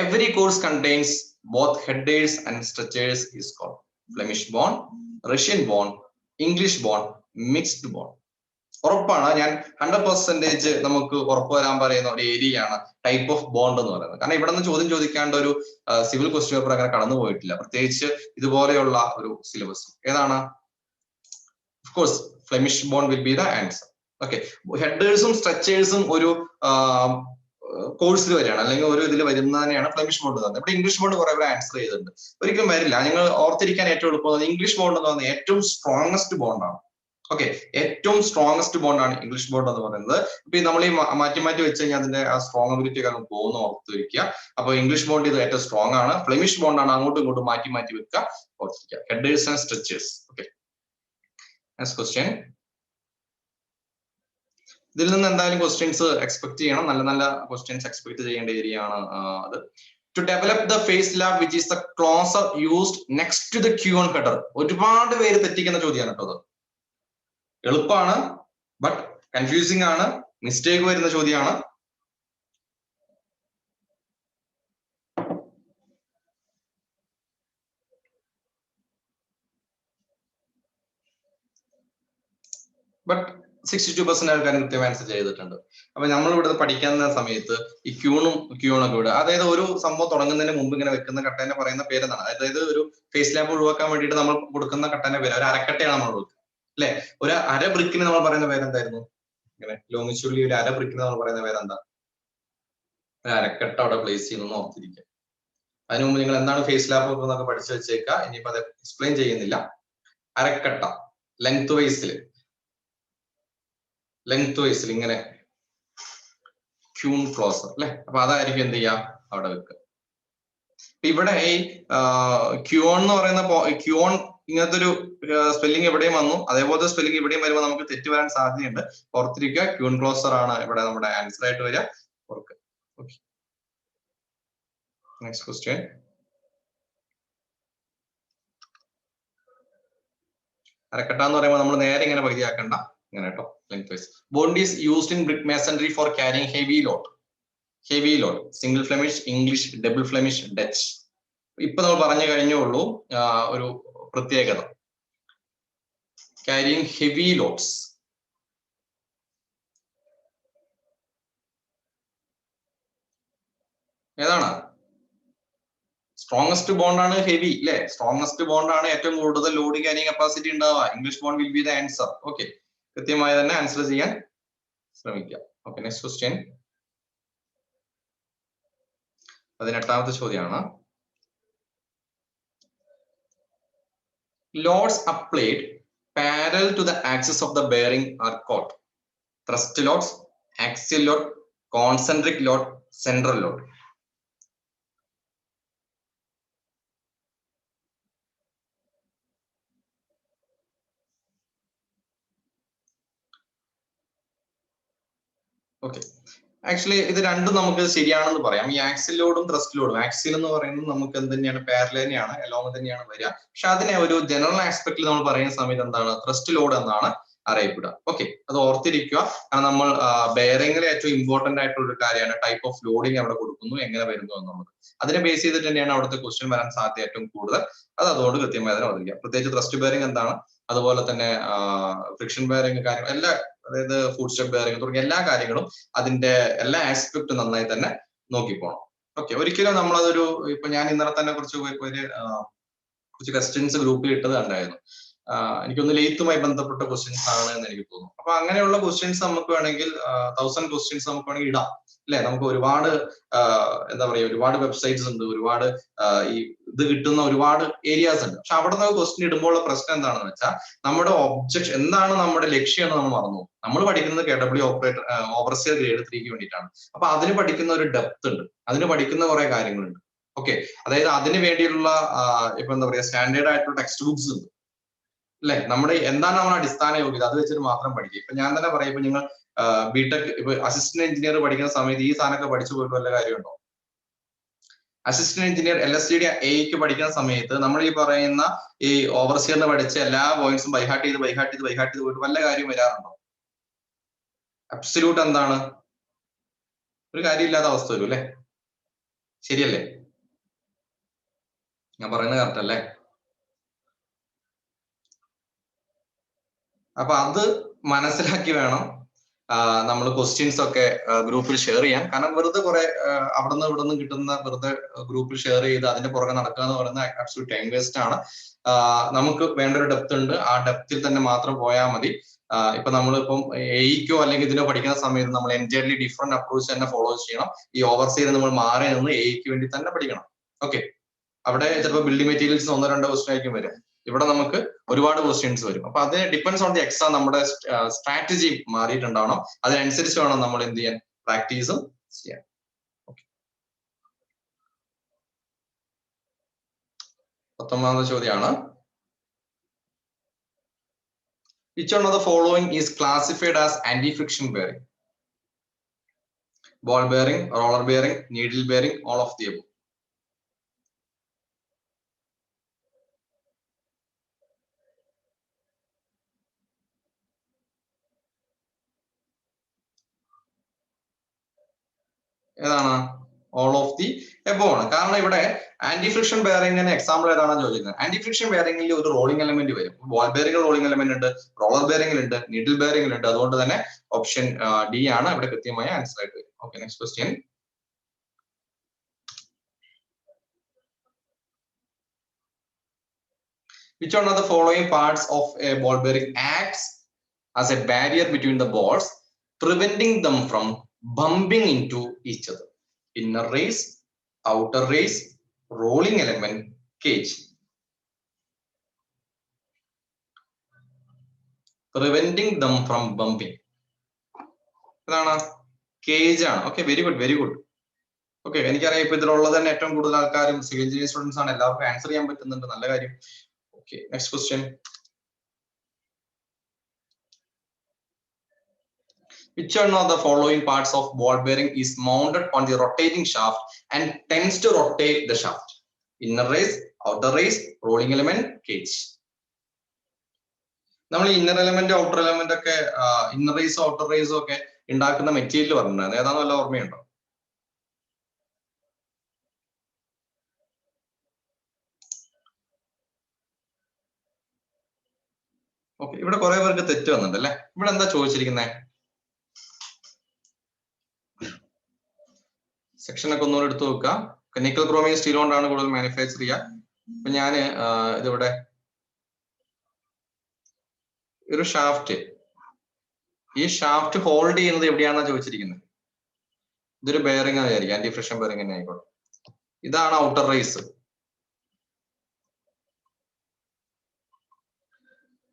every course contains both headers and stretchers is called Flemish bond, Russian bond, English bond, mixed bond. ഉറപ്പാണ്, ഞാൻ 100% നമുക്ക് ഉറപ്പ് വരാൻ പറയുന്ന ഒരു ഏരിയ ആണ് ടൈപ്പ് ഓഫ് ബോണ്ട് എന്ന് പറയുന്നത്. കാരണം ഇവിടെ നിന്ന് ചോദ്യം ചോദിക്കാണ്ട് ഒരു സിവിൽ ക്വസ്റ്റ്യൻ പേപ്പർ അങ്ങനെ കടന്നു പോയിട്ടില്ല, പ്രത്യേകിച്ച് ഇതുപോലെയുള്ള ഒരു സിലബസ്. ഏതാണ്? Of course Flemish bond will be the answer. Okay, ഹെഡേഴ്സും സ്ട്രെച്ചേഴ്സും ഒരു കോഴ്സിൽ വരികയാണ്, അല്ലെങ്കിൽ ഒരു ഇതിൽ വരുന്നതിനെയാണ് ഫ്ലെമിഷ് ബോണ്ട് എന്ന് പറയുന്നത്. ഇവിടെ ഇംഗ്ലീഷ് ബോണ്ട് കുറെ പേര് ആൻസർ ചെയ്തിട്ടുണ്ട്. ഒരിക്കലും വരില്ല. നിങ്ങൾ ഓർത്തിരിക്കാൻ ഏറ്റവും എളുപ്പം ഇംഗ്ലീഷ് ബോണ്ട് എന്ന് പറയുന്നത് ഏറ്റവും സ്ട്രോങ്സ്റ്റ് ബോണ്ടാണ്. ഓക്കെ, ഏറ്റവും സ്ട്രോങ്സ്റ്റ് ബോണ്ടാണ് ഇംഗ്ലീഷ് ബോണ്ട് എന്ന് പറയുന്നത്. ഇപ്പൊ നമ്മൾ ഈ മാറ്റി മാറ്റി വെച്ച് കഴിഞ്ഞാൽ അതിന്റെ ആ സ്ട്രോങ്ങബിലിറ്റി ഒക്കെ പോകുന്ന ഓർത്തിരിക്കുക. അപ്പൊ ഇംഗ്ലീഷ് ബോണ്ട് ഇത് ഏറ്റവും സ്ട്രോങ് ആണ്. ഫ്ലെമിഷ് ബോണ്ടാണ് അങ്ങോട്ടും ഇങ്ങോട്ടും മാറ്റി മാറ്റി വെക്കുക, ഓർത്തിരിക്കുക. Headers and stretchers. Okay, next question. ഇതിൽ നിന്ന് എന്തായാലും ക്വസ്റ്റ്യൻസ് എക്സ്പെക്ട് ചെയ്യണം. നല്ല നല്ല ക്വസ്റ്റ്യൻസ് എക്സ്പെക്ട് ചെയ്യേണ്ട ഏരിയ ആണ് അത്. To develop the face lap which is the closer used next to the quoin header. ഒരുപാട് പേര് തെറ്റിക്കുന്ന ചോദ്യമാണ് കേട്ടോ അത്. എളുപ്പമാണ്, ബട്ട് കൺഫ്യൂസിംഗ് ആണ്, മിസ്റ്റേക്ക് വരുന്ന ചോദ്യമാണ്. ബട്ട് 62% ആൾക്കാരും കൃത്യമായി ആൻസർ ചെയ്തിട്ടുണ്ട്. അപ്പൊ നമ്മൾ ഇവിടെ പഠിക്കുന്ന സമയത്ത് ഈ ക്യൂണൊക്കെ ഇവിടെ, അതായത് ഒരു സംഭവം തുടങ്ങുന്നതിന് മുമ്പ് ഇങ്ങനെ വെക്കുന്ന കട്ടേനെ പറയുന്ന പേരെന്താണ്? അതായത് ഒരു ഫേസ് ലാബ് ഒഴിവാക്കാൻ വേണ്ടിയിട്ട് നമ്മൾ കൊടുക്കുന്ന കട്ടേന്റെ പേര് ഒരു അരക്കട്ടയാണ് നമ്മൾ കൊടുക്കുക, അല്ലെ? ഒരു അര ബ്രിക്കിന് നമ്മൾ പറയുന്ന പേരെന്തായിരുന്നു? ഇങ്ങനെ ലോങ്ങിച്ചുള്ളി ഒരു അര ബ്രിക്കിന് നമ്മൾ പറയുന്ന പേരെന്താ? ഒരു അരക്കട്ട അവിടെ പ്ലേസ് ചെയ്യുന്നു ഓർത്തിരിക്കുക. അതിനു മുമ്പ് നിങ്ങൾ എന്താണ് ഫേസ് ലാബ് എന്നൊക്കെ പഠിച്ചു വെച്ചേക്കുക. ഇനിയിപ്പോ അത് എക്സ്പ്ലെയിൻ ചെയ്യുന്നില്ല. അരക്കട്ട ലെങ്ത് വൈസിൽ ഇങ്ങനെ ക്യൂൺ ക്ലോസർ, അല്ലെ? അപ്പൊ അതായിരിക്കും എന്ത് ചെയ്യാം അവിടെ വെക്കുക. ഇവിടെ ഈ ക്യൂൺ എന്ന് പറയുന്ന ക്യൂൺ ഇങ്ങനത്തെ ഒരു സ്പെല്ലിംഗ് എവിടെയും വന്നു, അതേപോലത്തെ സ്പെല്ലിംഗ് ഇവിടെയും വരുമ്പോൾ നമുക്ക് തെറ്റ് വരാൻ സാധ്യതയുണ്ട്. ഓർത്തിരിക്കുക, ക്യൂൺ ക്ലോസർ ആണ് ഇവിടെ നമ്മുടെ ആൻസർ ആയിട്ട് വരിക. ഓർക്കുക. Okay, next question. അരക്കട്ട എന്ന് പറയുമ്പോൾ നമ്മൾ നേരെ ഇങ്ങനെ പകുതിയാക്കണ്ട, ഇങ്ങനെ കേട്ടോ, length wise. Bond is used in brick masonry for carrying heavy load. Single Flemish, English, double Flemish, Dutch. ഇപ്പൊ നമ്മൾ പറഞ്ഞു കഴിഞ്ഞുള്ളൂ ഒരു പ്രത്യേകത, ക്യാരിങ് ഹെവി ലോഡ്സ്. ഏതാണ്? സ്ട്രോങ്സ്റ്റ് ബോണ്ടാണ് ഹെവി, അല്ലെ? സ്ട്രോങ്സ്റ്റ് ബോണ്ടാണ് ഏറ്റവും കൂടുതൽ ലോഡ് ക്യാരിങ് കപ്പാസിറ്റി ഉണ്ടാവുക. English bond will be the answer. Okay, കൃത്യമായി തന്നെ ആൻസർ ചെയ്യാൻ ശ്രമിക്കാം. Okay, next question. 18ാമത്തെ ചോദ്യമാണ്. Loads applied parallel to the axis of the bearing are called thrust loads, axial load, concentric load, central load. Okay, actually ഇത് രണ്ടും നമുക്ക് ശരിയാണെന്ന് പറയാം. ഈ ആക്സിൽ ലോഡും ത്രസ്റ്റ് ലോഡും, ആക്സിൽ എന്ന് പറയുന്നത് നമുക്ക് എന്ത് തന്നെയാണ്, പാരലൽ തന്നെയാണ്, എലോങ് തന്നെയാണ് വരിക. പക്ഷെ അതിനെ ഒരു ജനറൽ ആസ്പെക്ടിൽ നമ്മൾ പറയുന്ന സമയത്ത് എന്താണ്, ത്രസ്റ്റ് ലോഡ് എന്നാണ് അറിയപ്പെടുക. ഓക്കെ, അത് ഓർത്തിരിക്കുക. കാരണം നമ്മൾ ബെയറിംഗിൽ ഏറ്റവും ഇമ്പോർട്ടന്റ് ആയിട്ടുള്ള ഒരു കാര്യമാണ് ടൈപ്പ് ഓഫ് ലോഡിങ് അവിടെ കൊടുക്കുന്നു, എങ്ങനെ വരുന്നു എന്നുള്ളത്. അതിനെ ബേസ് ചെയ്തിട്ട് തന്നെയാണ് അവിടുത്തെ ക്വസ്റ്റ്യൻ വരാൻ സാധ്യത ഏറ്റവും കൂടുതൽ. അത് അതുകൊണ്ട് കൃത്യമായി അതിനെ അവതരിക്കുക. പ്രത്യേകിച്ച് ത്രസ്റ്റ് ബെയറിംഗ് എന്താണ്, അതുപോലെ തന്നെ ഫ്രിക്ഷൻ ബെയറിംഗ് കാര്യങ്ങൾ എല്ലാം, അതായത് ഫുഡ് സ്റ്റെപ്പ് ബെയറിംഗ് തുടങ്ങിയ എല്ലാ കാര്യങ്ങളും അതിന്റെ എല്ലാ ആസ്പെക്ടും നന്നായി തന്നെ നോക്കിപ്പോണം. ഓക്കെ, ഒരിക്കലും നമ്മളതൊരു, ഇപ്പൊ ഞാൻ ഇന്നലെ തന്നെ കുറച്ച് ക്വസ്റ്റ്യൻസ് ഗ്രൂപ്പിൽ ഇട്ടത് കണ്ടായിരുന്നു. എനിക്കൊന്ന് ലെയ്ത്തുമായി ബന്ധപ്പെട്ട ക്വസ്റ്റ്യൻസ് ആണ് എന്ന് എനിക്ക് തോന്നുന്നു. അപ്പൊ അങ്ങനെയുള്ള ക്വസ്റ്റ്യൻസ് നമുക്ക് വേണമെങ്കിൽ 1000 ക്വസ്റ്റ്യൻസ് നമുക്ക് വേണമെങ്കിൽ ഇടാം, അല്ലെ? നമുക്ക് ഒരുപാട് എന്താ പറയുക, ഒരുപാട് വെബ്സൈറ്റ്സ് ഉണ്ട്, ഒരുപാട് ഈ ഇത് കിട്ടുന്ന ഒരുപാട് ഏരിയാസ് ഉണ്ട്. പക്ഷെ അവിടെ നിന്ന് ക്വസ്റ്റ്യൻ ഇടുമ്പോൾ പ്രശ്നം എന്താണെന്ന് വെച്ചാൽ നമ്മുടെ ഒബ്ജക്ഷൻ എന്താണ്, നമ്മുടെ ലക്ഷ്യം എന്ന് നമ്മൾ മറന്നു. നമ്മൾ പഠിക്കുന്നത് KW ഓവർസിയർ ഗ്രേഡ് 3ക്ക് വേണ്ടിയിട്ടാണ്. അപ്പൊ അതിന് പഠിക്കുന്ന ഒരു ഡെപ്ത് ഉണ്ട്, അതിന് പഠിക്കുന്ന കുറെ കാര്യങ്ങളുണ്ട്. ഓക്കെ, അതായത് അതിന് വേണ്ടിയുള്ള ഇപ്പൊ എന്താ പറയുക, സ്റ്റാൻഡേർഡ് ആയിട്ടുള്ള ടെക്സ്റ്റ് ബുക്സ് ഉണ്ട്, അല്ലെ? നമ്മുടെ എന്താണ് നമ്മുടെ അടിസ്ഥാന യോഗ്യത, അത് വെച്ചിട്ട് മാത്രം പഠിക്കുക. ഇപ്പൊ ഞാൻ തന്നെ പറയാം, ഇപ്പൊ നിങ്ങൾ ബിടെക് ഇപ്പൊ അസിസ്റ്റന്റ് എഞ്ചിനീയർ പഠിക്കുന്ന സമയത്ത് ഈ സാധനമൊക്കെ പഠിച്ചു പോയിട്ട് വല്ല കാര്യമുണ്ടോ? അസിസ്റ്റന്റ് എഞ്ചിനീയർ LSTD എക്ക് പഠിക്കുന്ന സമയത്ത് നമ്മൾ ഈ പറയുന്ന ഈ ഓവർസിയറിന് പഠിച്ച എല്ലാ പോയിന്റ്സും ബൈഹാർട്ട് ചെയ്ത് പോയിട്ട് വല്ല കാര്യം വരാറുണ്ടോ? അബ്സല്യൂട്ട് എന്താണ്, ഒരു കാര്യമില്ലാത്ത അവസ്ഥ വരും, അല്ലെ? ശരിയല്ലേ? ഞാൻ പറയുന്നത് കറക്റ്റ് അല്ലേ? അപ്പൊ അത് മനസ്സിലാക്കി വേണം നമ്മൾ ക്വസ്റ്റ്യൻസ് ഒക്കെ ഗ്രൂപ്പിൽ ഷെയർ ചെയ്യാൻ. കാരണം വെറുതെ കുറെ അവിടെ നിന്ന് കിട്ടുന്ന വെറുതെ ഗ്രൂപ്പിൽ ഷെയർ ചെയ്ത് അതിന്റെ പുറകെ നടക്കുക എന്ന് പറയുന്നത് ആബ്സല്യൂട്ട് ടൈം വേസ്റ്റ് ആണ്. നമുക്ക് വേണ്ട ഒരു ഡെപ്ത് ഉണ്ട്, ആ ഡെപ്തിൽ തന്നെ മാത്രം പോയാൽ മതി. ഇപ്പൊ നമ്മളിപ്പം എയ്ക്കോ അല്ലെങ്കിൽ ഇതിനോ പഠിക്കുന്ന സമയത്ത് നമ്മൾ എൻറ്റയർലി ഡിഫറെന്റ് അപ്രോച്ച് തന്നെ ഫോളോ ചെയ്യണം. ഈ ഓവർസീയിൽ നമ്മൾ മാറി നിന്ന് എയ്ക്ക് വേണ്ടി തന്നെ പഠിക്കണം. ഓക്കെ, അവിടെ ചിലപ്പോൾ ബിൽഡിംഗ് മെറ്റീരിയൽസ് 1-2 ക്വസ്റ്റ്യൻ ആയിരിക്കും വരിക, ഇവിടെ നമുക്ക് ഒരുപാട് ക്വസ്റ്റ്യൻസ് വരും. അപ്പൊ അത് ഡിപ്പെൻഡ്സ് ഓൺ ദി എക്സാം, നമ്മുടെ സ്ട്രാറ്റജി മാറിയിട്ടുണ്ടാവണം. അതിനനുസരിച്ച് വേണം നമ്മൾ എന്ത് ചെയ്യാൻ, പ്രാക്ടീസും ചെയ്യാൻ. 19ാമത്തെ ചോദ്യമാണ്, which one of the following is classified as anti-friction bearing? Ball bearing, roller bearing, needle bearing, all of the above. ഏതാണ്? ഓൾ ഓഫ് ദി എബോ ആണ്. കാരണം ഇവിടെ ആന്റി ഫ്രിക്ഷൻ ബെയറിംഗിന് എക്സാമ്പിൾ ഏതാണെന്ന് ചോദിക്കുന്നത്. ആന്റി ഫ്രിക്ഷൻ ബെയറിംഗിൽ ഒരു റോളിംഗ് എലമെന്റ് വരും. Ball ബെയറിംഗിൽ rolling element ഉണ്ട്, roller ബെയറിംഗിൽ ഉണ്ട്, നീഡിൽ ബെയറിംഗിൽ ഉണ്ട്. അതുകൊണ്ട് തന്നെ ഓപ്ഷൻ ഡി ആണ് ഇവിടെ കൃത്യമായ ആൻസർ ആയിട്ട് വരും. Okay, next question. Which one of the following parts of a ball bearing acts as a barrier between the balls, preventing them from bumping into each other? Inner race, outer race, rolling element, cage. Preventing them from bumping. ഏതാണ്? Cage ആണ്. Okay, very good, very good. Okay, എനിക്കറിയാം ഇപ്പൊ ഇതിലുള്ളത് തന്നെ ഏറ്റവും കൂടുതൽ ആൾക്കാരും civil engineering students ആണ്. എല്ലാവർക്കും ആൻസർ ചെയ്യാൻ പറ്റുന്നുണ്ട്, നല്ല കാര്യം. Okay, next question. Which one of the following parts of ball bearing is mounted on the rotating shaft and tends to rotate the shaft? Inner race, outer race, rolling element, cage. നമ്മൾ inner element outer element ഒക്കെ inner റേസും outer റേസും ഒക്കെ ഉണ്ടാക്കുന്ന material പറഞ്ഞിട്ടുണ്ടായിരുന്നു. ഏതാണെന്ന് വല്ല ഓർമ്മയുണ്ടോ? Okay, ഇവിടെ കുറെ പേർക്ക് തെറ്റ് വന്നിട്ടുണ്ട് അല്ലെ. ഇവിടെ എന്താ ചോദിച്ചിരിക്കുന്നത്? സെക്ഷൻ ഒക്കെ ഒന്നുകൂടെ എടുത്തു നോക്കുക. നിക്കൽ ക്രോമിയം സ്റ്റീൽ കൊണ്ടാണ് കൂടുതൽ മാനുഫാക്ചർ ചെയ്യുക. അപ്പൊ ഞാന് ഇതിവിടെ ഒരു ഷാഫ്റ്റ്, ഈ ഷാഫ്റ്റ് ഹോൾഡ് ചെയ്യുന്നത് എവിടെയാണെന്നാ ചോദിച്ചിരിക്കുന്നത്. ഇതൊരു ബെയറിംഗ് ആയിരിക്കും, ആന്റി ഫ്രിക്ഷൻ ബെയറിംഗ് തന്നെ ആയിക്കോട്ടെ. ഇതാണ് ഔട്ടർ റേസ്,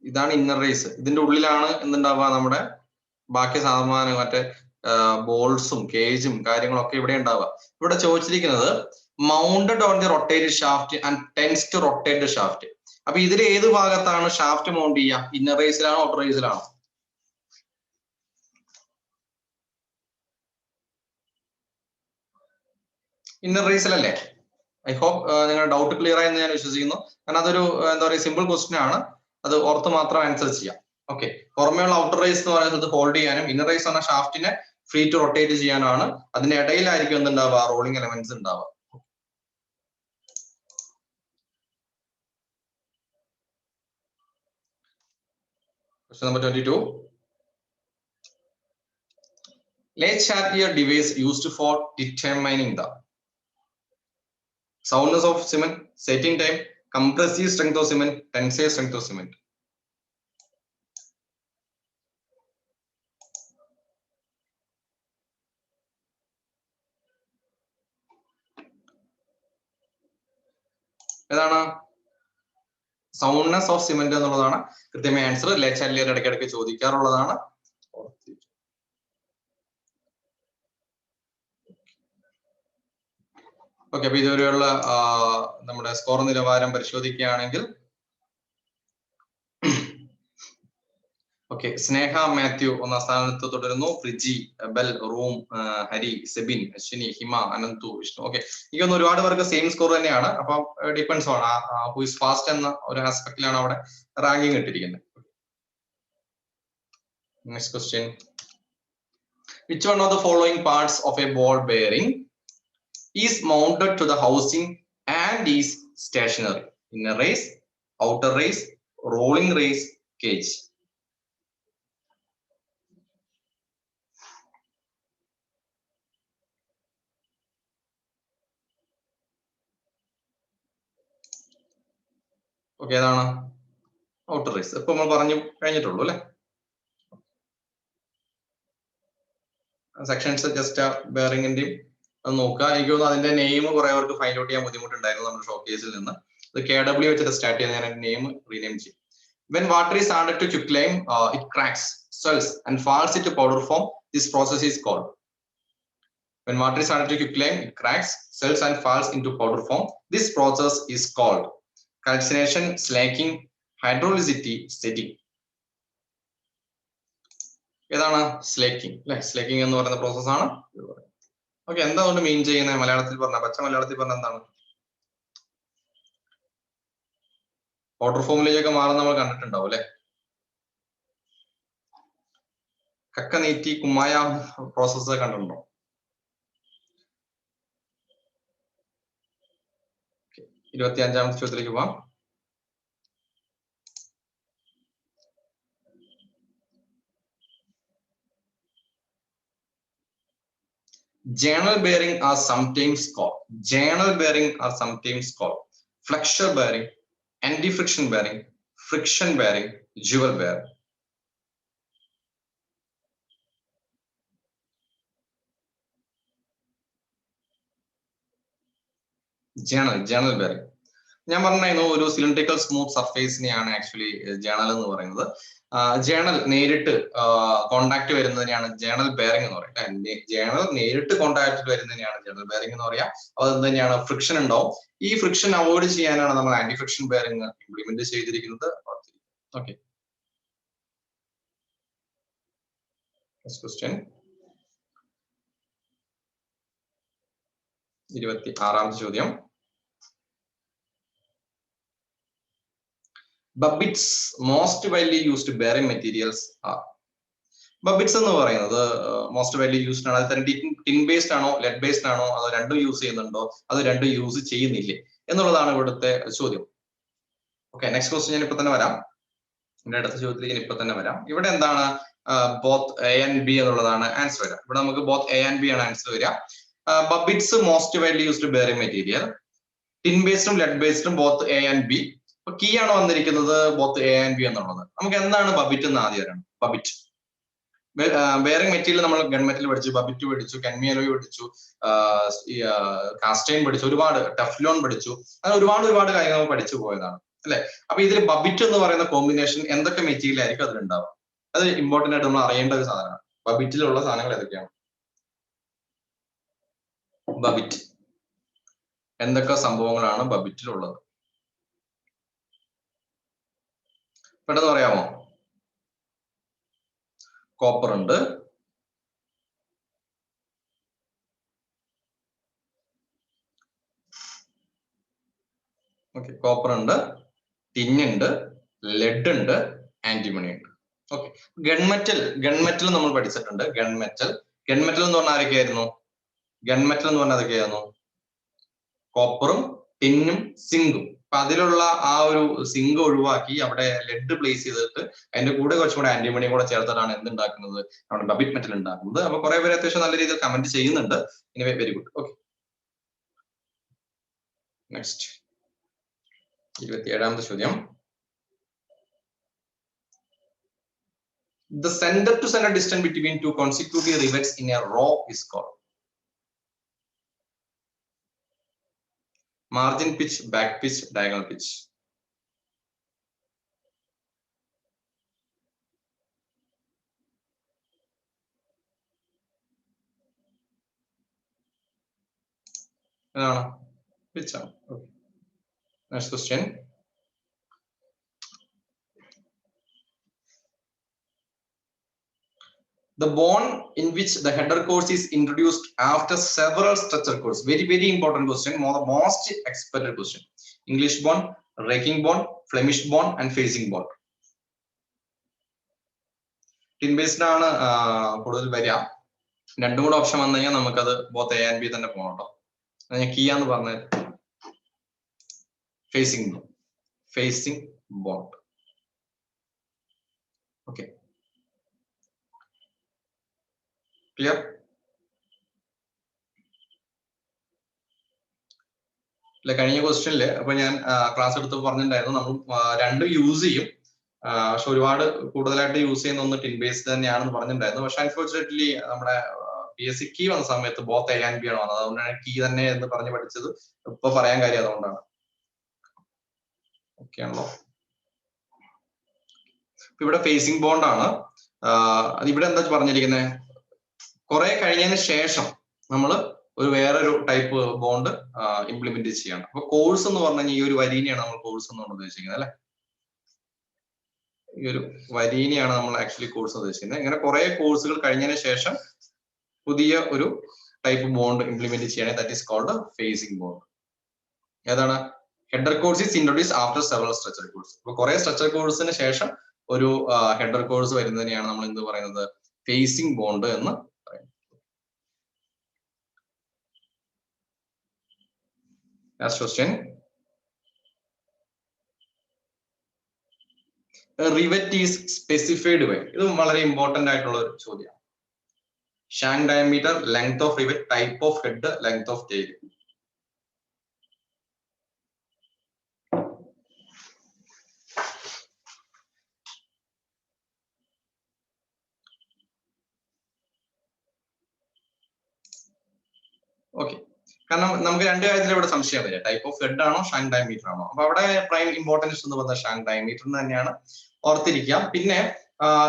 ഇതാണ് ഇന്നർ റേസ്. ഇതിന്റെ ഉള്ളിലാണ് എന്തുണ്ടാവുക, നമ്മുടെ ബാക്കി സാമാനം, മറ്റേ ബോൾസും കേജും കാര്യങ്ങളൊക്കെ ഇവിടെ ഉണ്ടാവുക. ഇവിടെ ചോദിച്ചിരിക്കുന്നത് mounted on the rotated shaft and tends to rotate the shaft. അപ്പൊ ഇതിൽ ഏത് ഭാഗത്താണ് ഷാഫ്റ്റ് മൗണ്ട് ചെയ്യുക? ഇന്നർ റേസിലാണോ ഔട്ടർ റേസിലാണോ? ഇന്നർ റേസിലല്ലേ? ഐ ഹോപ്പ് നിങ്ങളുടെ ഡൗട്ട് ക്ലിയർ ആയെന്ന് ഞാൻ വിശ്വസിക്കുന്നു. കാരണം അതൊരു എന്താ പറയുക സിമ്പിൾ ക്വസ്റ്റ്യൻ ആണ്. അത് ഓർത്ത് മാത്രം ആൻസർ ചെയ്യാം. ഓക്കെ, പുറമേയുള്ള ഔട്ടർ റേസ് എന്ന് പറയുന്നത് ഹോൾഡ് ചെയ്യാനും ഇന്നർ റേസ് എന്ന ഷാഫ്റ്റിനെ ഫ്രീ ടു റൊട്ടേറ്റ് ചെയ്യാനാണ്. അതിന്റെ ഇടയിലായിരിക്കും എന്തുണ്ടാവുക, റോളിംഗ് എലമെന്റ്സ് ഉണ്ടാവുക. Question number 22. Le Chatelier device used for determining the soundness of cement, setting time, compressive strength of cement, tensile strength of cement. ഏതാണ്? Soundness of cement എന്നുള്ളതാണ് കൃത്യമായ answer. Le Chatelier ഇടയ്ക്കിടയ്ക്ക് ചോദിക്കാറുള്ളതാണ്. Okay, അപ്പൊ ഇതുവരെയുള്ള നമ്മുടെ score നിലവാരം പരിശോധിക്കുകയാണെങ്കിൽ ഓക്കെ, സ്നേഹ മാത്യു ഒന്നാം സ്ഥാനത്ത് തുടരുന്നു. ഫ്രിജി, ബെൽ, റൂം, ഹരി, സെബിൻ, അശ്വിനി, ഹിമ, അനന്തു, വിഷ്ണു. ഓക്കെ, എനിക്കൊന്ന് ഒരുപാട് പേർക്ക് സെയിം സ്കോർ തന്നെയാണ്. അപ്പൊ ഡിപ്പെൻസ് ആണ് ഹു ഇസ് ഫാസ്റ്റ് എന്ന ഒരു ആസ്പെക്റ്റിലാണ് അവിടെ റാങ്കിങ് ഇട്ടിരിക്കുന്നത്. Next question. Which one of the following parts of a ball bearing is mounted to the housing and is stationary? Inner race, outer race, rolling race, cage. Okay, ഏതാണ്? Outer race. ഇപ്പൊ നമ്മൾ പറഞ്ഞു കഴിഞ്ഞിട്ടുള്ളൂ അല്ലെ? Sections just ബെയറിംഗിന്റെയും അത് നോക്കുക. എനിക്ക് തോന്നുന്നു അതിന്റെ നെയിം കുറെ പേർക്ക് ഫൈൻഡ് ഔട്ട് ചെയ്യാൻ ബുദ്ധിമുട്ടുണ്ടായിരുന്നു നമ്മുടെ ഷോ കേസിൽ നിന്ന്. അത് KW വെച്ചിട്ട് സ്റ്റാർട്ട് ചെയ്ത് ഞാൻ നെയിം റീനെയിം ചെയ്യും. When water is added to quicklime, it cracks, swells and falls into powder form. This process is called. When water is added to quicklime, it cracks, swells and falls into powder form. This process is called calcination, slaking, hydrolyzity, setting. ഏതാണ്? Slaking അല്ലെ? Slaking എന്ന് പറയുന്ന process ആണ്. Okay, എന്താ കൊണ്ട് മീൻ ചെയ്യുന്നത്? മലയാളത്തിൽ പറഞ്ഞ, പച്ച മലയാളത്തിൽ പറഞ്ഞ എന്താണ്? പൗഡർ ഫോമിലേക്കൊക്കെ മാറുന്ന നമ്മൾ കണ്ടിട്ടുണ്ടാവും അല്ലെ? കക്ക നീറ്റി കുമ്മായ പ്രോസസ് കണ്ടിട്ടുണ്ടോ? 25ാമത്തെ ചോദ്യത്തിലേക്ക് പോവാം. Journal bearing are sometimes called flexure bearing, anti-friction bearing, friction bearing, jewel bearing. Journal bearing. ഞാൻ പറഞ്ഞായിരുന്നു ഒരു സിലിണ്ടറിക്കൽ സ്മൂത്ത് സർഫേസിനെയാണ് ആക്ച്വലി ജേണൽ എന്ന് പറയുന്നത്. ജേണൽ നേരിട്ട് കോണ്ടാക്ട് വരുന്നതിനെയാണ് ജേണൽ ബെയറിംഗ് എന്ന് പറയുന്നത്. ജേണൽ നേരിട്ട് കോണ്ടാക്ട് വരുന്നതിനെയാണ് ജേണൽ ബെയറിംഗ് എന്ന് പറയാം. അത് തന്നെയാണ് ഫ്രിക്ഷൻ ഉണ്ടാവും. ഈ ഫ്രിക്ഷൻ അവോയ്ഡ് ചെയ്യാനാണ് നമ്മൾ ആന്റി ഫ്രിക്ഷൻ ബെയറിംഗ് ഇംപ്ലിമെന്റ് ചെയ്തിരിക്കുന്നത്. Okay, next question. 26ാമത്തെ ചോദ്യം. Babbitt's most widely used bearing materials are. Babbitt's എന്ന് പറയുന്നത് മോസ്റ്റ് വൈഡ്ലി യൂസ്ഡ് ആണ്. അത് ടിൻ ബേസ്ഡ് ആണോ, ലെഡ് ബേസ്ഡ് ആണോ, അതോ രണ്ടും യൂസ് ചെയ്യുന്നുണ്ടോ, അത് രണ്ടും യൂസ് ചെയ്യുന്നില്ലേ എന്നുള്ളതാണ് ഇവിടുത്തെ ചോദ്യം. ഓക്കെ, നെക്സ്റ്റ് ക്വസ്റ്റ്യൻ ഞാൻ ഇപ്പൊ തന്നെ വരാം. എന്റെ അടുത്ത ചോദ്യത്തിലേക്ക് ഞാൻ ഇപ്പൊ തന്നെ വരാം. ഇവിടെ എന്താണ്? ബോത്ത് A and B എന്നുള്ളതാണ് ആൻസർ വരിക. ഇവിടെ നമുക്ക് ബോത്ത് A and B ആണ് ആൻസർ വരിക. Babbitt's most widely used bearing material, tin ബേസ്ഡും ലെഡ് ബേസ്ഡും ബോത്ത് A and B. അപ്പൊ കീ ആണ് വന്നിരിക്കുന്നത് ബോത്ത് A and B എന്നുള്ളത്. നമുക്ക് എന്താണ് ബബിറ്റ് എന്ന് ആദ്യം അറിയണം. ബബിറ്റ് ബെയറിംഗ് മെറ്റീരിയൽ നമ്മൾ ഗൺമെറ്റൽ പഠിച്ചു, ബബിറ്റ് പഠിച്ചു, കൻമിയലോയ് പഠിച്ചു, കാസ്റ്റൈൻ പഠിച്ചു, ഒരുപാട് ടെഫ്ലോൺ പഠിച്ചു. അങ്ങനെ ഒരുപാട് കാര്യങ്ങൾ നമ്മൾ പഠിച്ചു പോയതാണ് അല്ലെ? അപ്പൊ ഇതിൽ ബബിറ്റ് എന്ന് പറയുന്ന കോമ്പിനേഷൻ എന്തൊക്കെ മെറ്റീരിയൽ ആയിരിക്കും അതിലുണ്ടാവുക? അത് ഇമ്പോർട്ടന്റ് ആയിട്ട് നമ്മൾ അറിയേണ്ട ഒരു സാധനമാണ്. ബബിറ്റിലുള്ള സാധനങ്ങൾ ഏതൊക്കെയാണ്? ബബിറ്റ് എന്തൊക്കെ സംഭവങ്ങളാണ് ബബിറ്റിലുള്ളത്? പെട്ടെന്ന് പറയാമോ? കോപ്പർ ഉണ്ട്, ഓക്കെ, കോപ്പർ ഉണ്ട്, ടിൻ ഉണ്ട്, ലെഡ് ഉണ്ട്, ആന്റിമണി ഉണ്ട്. ഓക്കെ, ഗൺമെറ്റൽ നമ്മൾ പഠിച്ചിട്ടുണ്ട്. ഗൺമെറ്റൽ എന്ന് പറഞ്ഞാൽ ആരൊക്കെയായിരുന്നു? ഗൺമെറ്റൽ എന്ന് പറഞ്ഞാൽ അതൊക്കെയായിരുന്നു കോപ്പറും ടിന്നും സിങ്കും. അപ്പൊ അതിലുള്ള ആ ഒരു സിങ്ക് ഒഴിവാക്കി അവിടെ ലെഡ് പ്ലേസ് ചെയ്തിട്ട് അതിന്റെ കൂടെ കുറച്ചും കൂടെ ആന്റിമണി കൂടെ ചേർത്തിട്ടാണ് എന്തുണ്ടാക്കുന്നത്? നമ്മുടെ ബബിറ്റ് മെറ്റൽ ഉണ്ടാക്കുന്നത്. അപ്പൊ കുറെ പേര് അത്യാവശ്യം നല്ല രീതിയിൽ കമന്റ് ചെയ്യുന്നുണ്ട്. Anyway, very good. Okay, next 27ാമത്തെ ചോദ്യം. The center to center distance between two consecutive rivets in a row is called margin pitch, back pitch, diagonal pitch. Pitch. Okay. Next question. The bond in which the header course is introduced after several structure course. Very, very important question. Most expected question. English bond, raking bond, Flemish bond, and facing bond. Tin based ആണ് കൂടുതൽ വരിക. രണ്ടും കൂടെ option വന്നു കഴിഞ്ഞാൽ നമുക്കത് both A and B തന്നെ പോകണം കേട്ടോ. ഞാൻ കീ ആന്ന് പറഞ്ഞത് facing bond. Facing bond. Okay, clear? അല്ലെ, കഴിഞ്ഞ ക്വസ്റ്റ്യനില് അപ്പൊ ഞാൻ ക്ലാസ് എടുത്ത് പറഞ്ഞിട്ടുണ്ടായിരുന്നു നമ്മൾ രണ്ടും യൂസ് ചെയ്യും. പക്ഷെ ഒരുപാട് കൂടുതലായിട്ട് യൂസ് ചെയ്യുന്ന ഒന്ന് ടിൻ ബേസ്ഡ് തന്നെയാണെന്ന് പറഞ്ഞിട്ടുണ്ടായിരുന്നു. പക്ഷെ അൺഫോർച്ചുനേറ്റ്ലി നമ്മുടെ PSC കീ വന്ന സമയത്ത് ബോത്ത് എ ആൻഡ് ബി ആണ് വന്നത്. അതുകൊണ്ടാണ് കീ തന്നെ എന്ന് പറഞ്ഞ് പഠിച്ചത്. ഇപ്പൊ പറയാൻ കാര്യം അതുകൊണ്ടാണ്. ഓക്കെ ആണല്ലോ. ഇവിടെ ഫേസിംഗ് ബോണ്ട് ആണ്. ഇവിടെ എന്താ പറഞ്ഞിരിക്കുന്നത്? കുറെ കഴിഞ്ഞതിന് ശേഷം നമ്മൾ ഒരു വേറൊരു ടൈപ്പ് ബോണ്ട് ഇംപ്ലിമെന്റ് ചെയ്യണം. അപ്പൊ കോഴ്സ് എന്ന് പറഞ്ഞു കഴിഞ്ഞാൽ ഈ ഒരു വരീനെയാണ് നമ്മൾ കോഴ്സ് എന്നാണ് ഉദ്ദേശിക്കുന്നത് അല്ലെ. ഈ ഒരു വരീനെയാണ് നമ്മൾ ആക്ച്വലി കോഴ്സ് ഉദ്ദേശിക്കുന്നത്. ഇങ്ങനെ കുറെ കോഴ്സുകൾ കഴിഞ്ഞതിന് ശേഷം പുതിയ ഒരു ടൈപ്പ് ബോണ്ട് ഇംപ്ലിമെന്റ് ചെയ്യണേ, that is called facing bond. ഏതാണ്? Header course is introduce after several structure course. അപ്പൊ കുറെ സ്ട്രക്ചർ കോഴ്സിന് ശേഷം ഒരു ഹെഡർ കോഴ്സ് വരുന്നതിനെയാണ് നമ്മൾ എന്ത് പറയുന്നത്? ഫേസിംഗ് ബോണ്ട് എന്ന് പറയുന്നത്. Last question. Rivet is specified by. ഇത് വളരെ ഇമ്പോർട്ടന്റ് ആയിട്ടുള്ള ഒരു ചോദ്യമാണ്. Shank diameter, length of rivet, type of head, length of tail. Okay, കാരണം നമുക്ക് രണ്ട് കാര്യത്തിൽ ഇവിടെ സംശയം വരിക. ടൈപ്പ് ഓഫ് ഹെഡ് ആണോ ഷാങ്ക് ഡയമീറ്റർ ആണോ? അപ്പൊ അവിടെ പ്രൈം ഇമ്പോർട്ടൻസ് എന്ന് പറഞ്ഞാൽ ഷാങ്ക് ഡയമീറ്റർ തന്നെയാണ്, ഓർത്തിരിക്കാം. പിന്നെ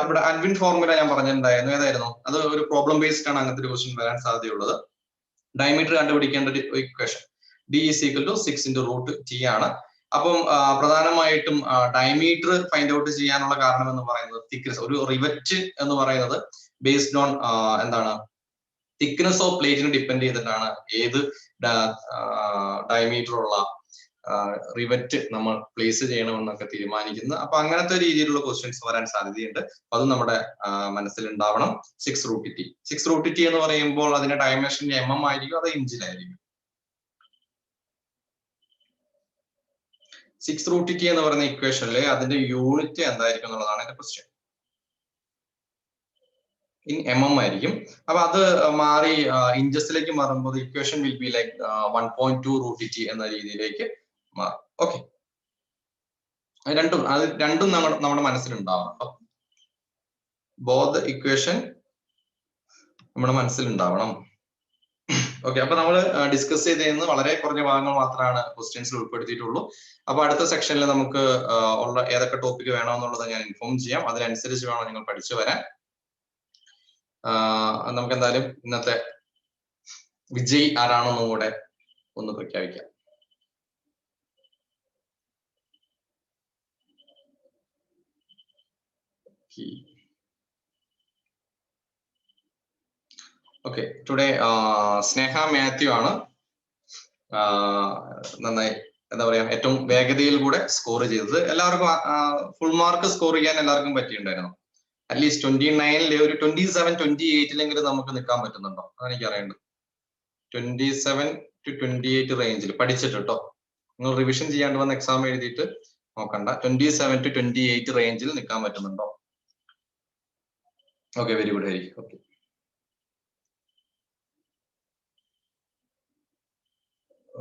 ഇവിടെ അഡ്വിൻ ഫോർമുല ഞാൻ പറഞ്ഞിട്ടുണ്ടായിരുന്നു. ഏതായിരുന്നു അത്? ഒരു പ്രോബ്ലം ബേസ്ഡ് ആണ് അങ്ങനത്തെ ഒരു ക്വസ്റ്റ്യൻ വരാൻ സാധ്യതയുള്ളത്. ഡയമീറ്റർ കണ്ടുപിടിക്കേണ്ട ഒരു equation D is equal to 6 into root T ആണ്. അപ്പം പ്രധാനമായിട്ടും ഡയമീറ്റർ ഫൈൻഡ് ഔട്ട് ചെയ്യാനുള്ള കാരണം എന്ന് പറയുന്നത് തിക്നെസ്. ഒരു റിവറ്റ് എന്ന് പറയുന്നത് ബേസ്ഡ് ഓൺ എന്താണ്? തിക്നെസ് ഓഫ് പ്ലേറ്റിനെ ഡിപ്പെൻഡ് ചെയ്തിട്ടാണ് ഏത് ഡയമീറ്റർ ഉള്ള റിവറ്റ് നമ്മൾ പ്ലേസ് ചെയ്യണമെന്നൊക്കെ തീരുമാനിക്കുന്നത്. അപ്പൊ അങ്ങനത്തെ രീതിയിലുള്ള ക്വസ്റ്റ്യൻസ് വരാൻ സാധ്യതയുണ്ട്. അത് നമ്മുടെ മനസ്സിലുണ്ടാവണം. 6 root T. 6 root T എന്ന് പറയുമ്പോൾ അതിന്റെ ഡയമെൻഷൻ mm ആയിരിക്കും, അത് ഇഞ്ചിലായിരിക്കും. 6 root T എന്ന് പറയുന്ന ഇക്വേഷനില് അതിന്റെ യൂണിറ്റ് എന്തായിരിക്കും എന്നുള്ളതാണ് എന്റെ ക്വസ്റ്റ്യൻ. ഇൻ mm ആയിരിക്കും. അപ്പൊ അത് മാറി ഇഞ്ചസിലേക്ക് മാറുമ്പോൾ equation will be like 1.2 root T എന്ന രീതിയിലേക്ക് മാറും. ഓക്കെ, രണ്ടും നമ്മുടെ മനസ്സിലുണ്ടാവണം. ബോത്ത് ഇക്വേഷൻ നമ്മുടെ മനസ്സിലുണ്ടാവണം. ഓക്കെ, അപ്പൊ നമ്മൾ ഡിസ്കസ് ചെയ്തതിന് വളരെ കുറഞ്ഞ ഭാഗങ്ങൾ മാത്രമാണ് ക്വസ്റ്റ്യൻസിൽ ഉൾപ്പെടുത്തിയിട്ടുള്ളൂ. അപ്പൊ അടുത്ത സെക്ഷനിൽ നമുക്ക് ഉള്ള ഏതൊക്കെ ടോപ്പിക് വേണമെന്നുള്ളത് ഞാൻ ഇൻഫോം ചെയ്യാം. അതിനനുസരിച്ച് വേണം നിങ്ങൾ പഠിച്ചു വരാൻ. നമുക്ക് എന്തായാലും ഇന്നത്തെ വിജയ് ആരാണെന്നും കൂടെ ഒന്ന് പ്രഖ്യാപിക്കാം. ഓക്കെ, ടുഡേ സ്നേഹ മാത്യു ആണ്. നന്നായി എന്താ പറയാ ഏറ്റവും വേഗതയിൽ കൂടെ സ്കോർ ചെയ്തത്. എല്ലാവർക്കും ഫുൾ മാർക്ക് സ്കോർ ചെയ്യാൻ എല്ലാവർക്കും പറ്റിയിട്ടുണ്ടായിരുന്നു. അറ്റ്ലീസ്റ്റ് 29-ൽ ഒരു 27, 28-ലെങ്കിലും നമുക്ക് നിൽക്കാൻ പറ്റുന്നുണ്ടോ? അതാണ് എനിക്ക് അറിയേണ്ടത്. 27 to 28 റേഞ്ചിൽ പഠിച്ചിട്ട് കേട്ടോ. നിങ്ങൾ റിവിഷൻ ചെയ്യാണ്ട് വന്ന എക്സാം എഴുതിയിട്ട് നോക്കണ്ട. 27 to 28 റേഞ്ചിൽ നിൽക്കാൻ പറ്റുന്നുണ്ടോ? Okay, very good, Hari. Okay,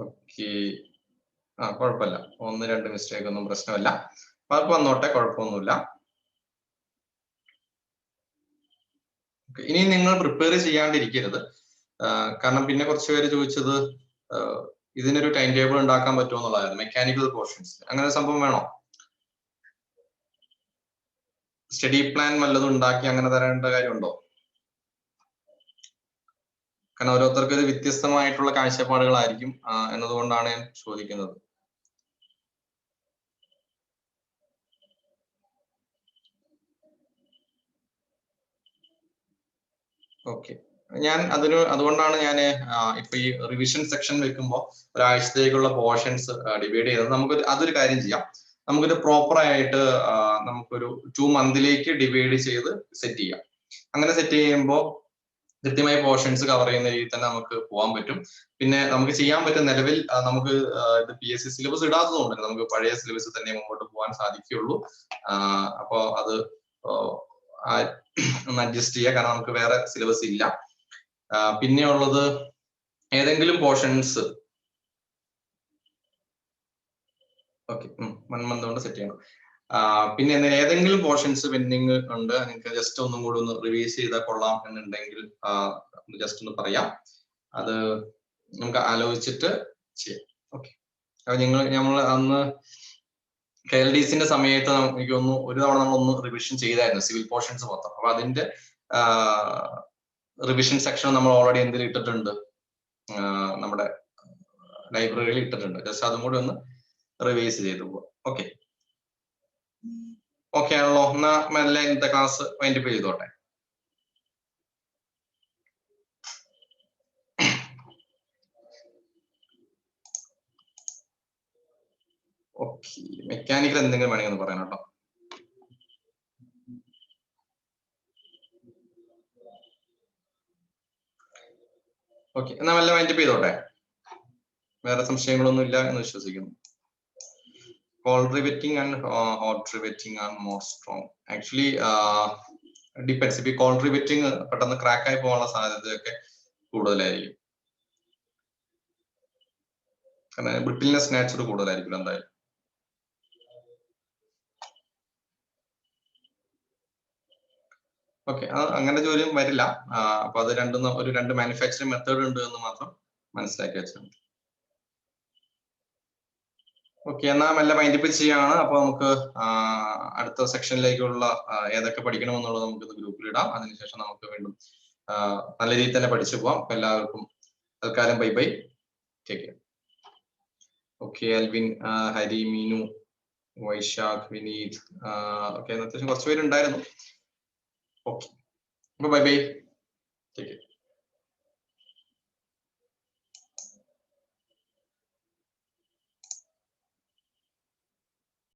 okay. കുഴപ്പമില്ല. 1-2 മിസ്റ്റേക്ക് ഒന്നും പ്രശ്നമല്ല. മാർക്ക് വന്നോട്ടെ, കുഴപ്പമൊന്നുമില്ല. ഇനി നിങ്ങൾ പ്രിപ്പയർ ചെയ്യാണ്ടിരിക്കരുത്. കാരണം പിന്നെ കുറച്ച് പേര് ചോദിച്ചത് ഇതിനൊരു ടൈം ടേബിൾ ഉണ്ടാക്കാൻ പറ്റുമോ എന്നുള്ളതായിരുന്നു. മെക്കാനിക്കൽ പോർഷൻസ് അങ്ങനെ സംഭവം വേണോ? സ്റ്റഡി പ്ലാൻ വല്ലതും ഉണ്ടാക്കി അങ്ങനെ തരേണ്ട കാര്യമുണ്ടോ? കാരണം ഓരോരുത്തർക്കും ഇത് വ്യത്യസ്തമായിട്ടുള്ള കാഴ്ചപ്പാടുകളായിരിക്കും എന്നതുകൊണ്ടാണ് ഞാൻ ചോദിക്കുന്നത്. ഓക്കെ, ഞാൻ അതുകൊണ്ടാണ് ഞാൻ ഇപ്പൊ ഈ റിവിഷൻ സെക്ഷൻ വെക്കുമ്പോൾ ഒരാഴ്ചത്തേക്കുള്ള പോർഷൻസ് ഡിവൈഡ് ചെയ്തത്. നമുക്ക് അതൊരു കാര്യം ചെയ്യാം. നമുക്കൊരു പ്രോപ്പർ ആയിട്ട് നമുക്കൊരു 2 മന്തിലേക്ക് ഡിവൈഡ് ചെയ്ത് സെറ്റ് ചെയ്യാം. അങ്ങനെ സെറ്റ് ചെയ്യുമ്പോൾ കൃത്യമായ പോർഷൻസ് കവർ ചെയ്യുന്ന രീതിയിൽ തന്നെ നമുക്ക് പോകാൻ പറ്റും. പിന്നെ നമുക്ക് ചെയ്യാൻ പറ്റും, നിലവിൽ നമുക്ക് ഇത് PSC സിലബസ് ഇടാത്തതുകൊണ്ട് നമുക്ക് പഴയ സിലബസ് തന്നെ മുമ്പോട്ട് പോകാൻ സാധിക്കുകയുള്ളൂ. അപ്പോ അത് ഒന്ന് അഡ്ജസ്റ്റ് ചെയ്യുക, കാരണം നമുക്ക് വേറെ സിലബസ് ഇല്ല. പിന്നെ ഉള്ളത് ഏതെങ്കിലും പോർഷൻസ് ഓക്കെ 1 മന്ത് കൊണ്ട് സെറ്റ് ചെയ്യണം. പിന്നെ ഏതെങ്കിലും പോർഷൻസ് പെൻഡിങ് ഉണ്ട്, നിങ്ങൾക്ക് ജസ്റ്റ് ഒന്നും കൂടി ഒന്ന് റിവൈസ് ചെയ്താൽ കൊള്ളാം എന്നുണ്ടെങ്കിൽ ജസ്റ്റ് ഒന്ന് പറയാം. അത് നമുക്ക് ആലോചിച്ചിട്ട് ചെയ്യാം. ഓക്കെ, അപ്പൊ നമ്മൾ അന്ന് KLDCന്റെ സമയത്ത് എനിക്ക് ഒന്ന് ഒരു തവണ നമ്മളൊന്ന് റിവിഷൻ ചെയ്തായിരുന്നു സിവിൽ പോർഷൻസ് മൊത്തം. അപ്പൊ അതിന്റെ റിവിഷൻ സെക്ഷൻ നമ്മൾ ഓൾറെഡി എന്തിൽ ഇട്ടിട്ടുണ്ട്, നമ്മുടെ ലൈബ്രറിയിൽ ഇട്ടിട്ടുണ്ട്. ജസ്റ്റ് അതും കൂടി ഒന്ന് റിവൈസ് ചെയ്തു പോവാം. ഓക്കെ, ഓക്കെ ആണല്ലോ. എന്നാ മെല്ലെ ഇന്നത്തെ ക്ലാസ് വൈൻഡപ്പ് ചെയ്തോട്ടെ. ഓക്കെ, മെക്കാനിക്കൽ എന്തെങ്കിലും വേണമെങ്കിൽ ഒന്ന് പറയാം കേട്ടോ. ഓക്കെ, എന്നാ മെല്ലെ വൈൻഡപ്പ് ചെയ്തോട്ടെ. വേറെ സംശയങ്ങളൊന്നും ഇല്ല എന്ന് വിശ്വസിക്കുന്നു. Cold riveting and hot riveting are more strong. Actually, depends. ഇപ്പൊ cold riveting പെട്ടെന്ന് ക്രാക്ക് ആയി പോകാനുള്ള സാധ്യതയൊക്കെ കൂടുതലായിരിക്കും. കാരണം ബ്രിട്ടിൽനെസ് നാച്ചുറൽ കൂടുതലായിരിക്കും എന്തായാലും. ഓക്കെ, അങ്ങനെ ജോലിയും വരില്ല. അപ്പൊ അത് രണ്ട് മാനുഫാക്ചറിങ് മെത്തേഡ് ഉണ്ട് എന്ന് മാത്രം മനസ്സിലാക്കി വെച്ചാൽ. ഓക്കെ, എന്നാ മെല്ലെ വൈൻഡപ്പ് ചെയ്യാണ്. അപ്പൊ നമുക്ക് അടുത്ത സെക്ഷനിലേക്കുള്ള ഏതൊക്കെ പഠിക്കണമെന്നുള്ളത് നമുക്ക് ഗ്രൂപ്പിൽ ഇടാം. അതിനുശേഷം നമുക്ക് വീണ്ടും നല്ല രീതിയിൽ തന്നെ പഠിച്ചു പോവാം. അപ്പൊ എല്ലാവർക്കും തൽക്കാലം bye bye, take care. Okay, Alvin, Hari, Meenu, Vaishakh, Vineeth, okay, അത്യാവശ്യം കുറച്ച് പേരുണ്ടായിരുന്നു. ഓക്കെ, അപ്പൊ ബൈ ബൈ, ടേക്ക് കെയർ.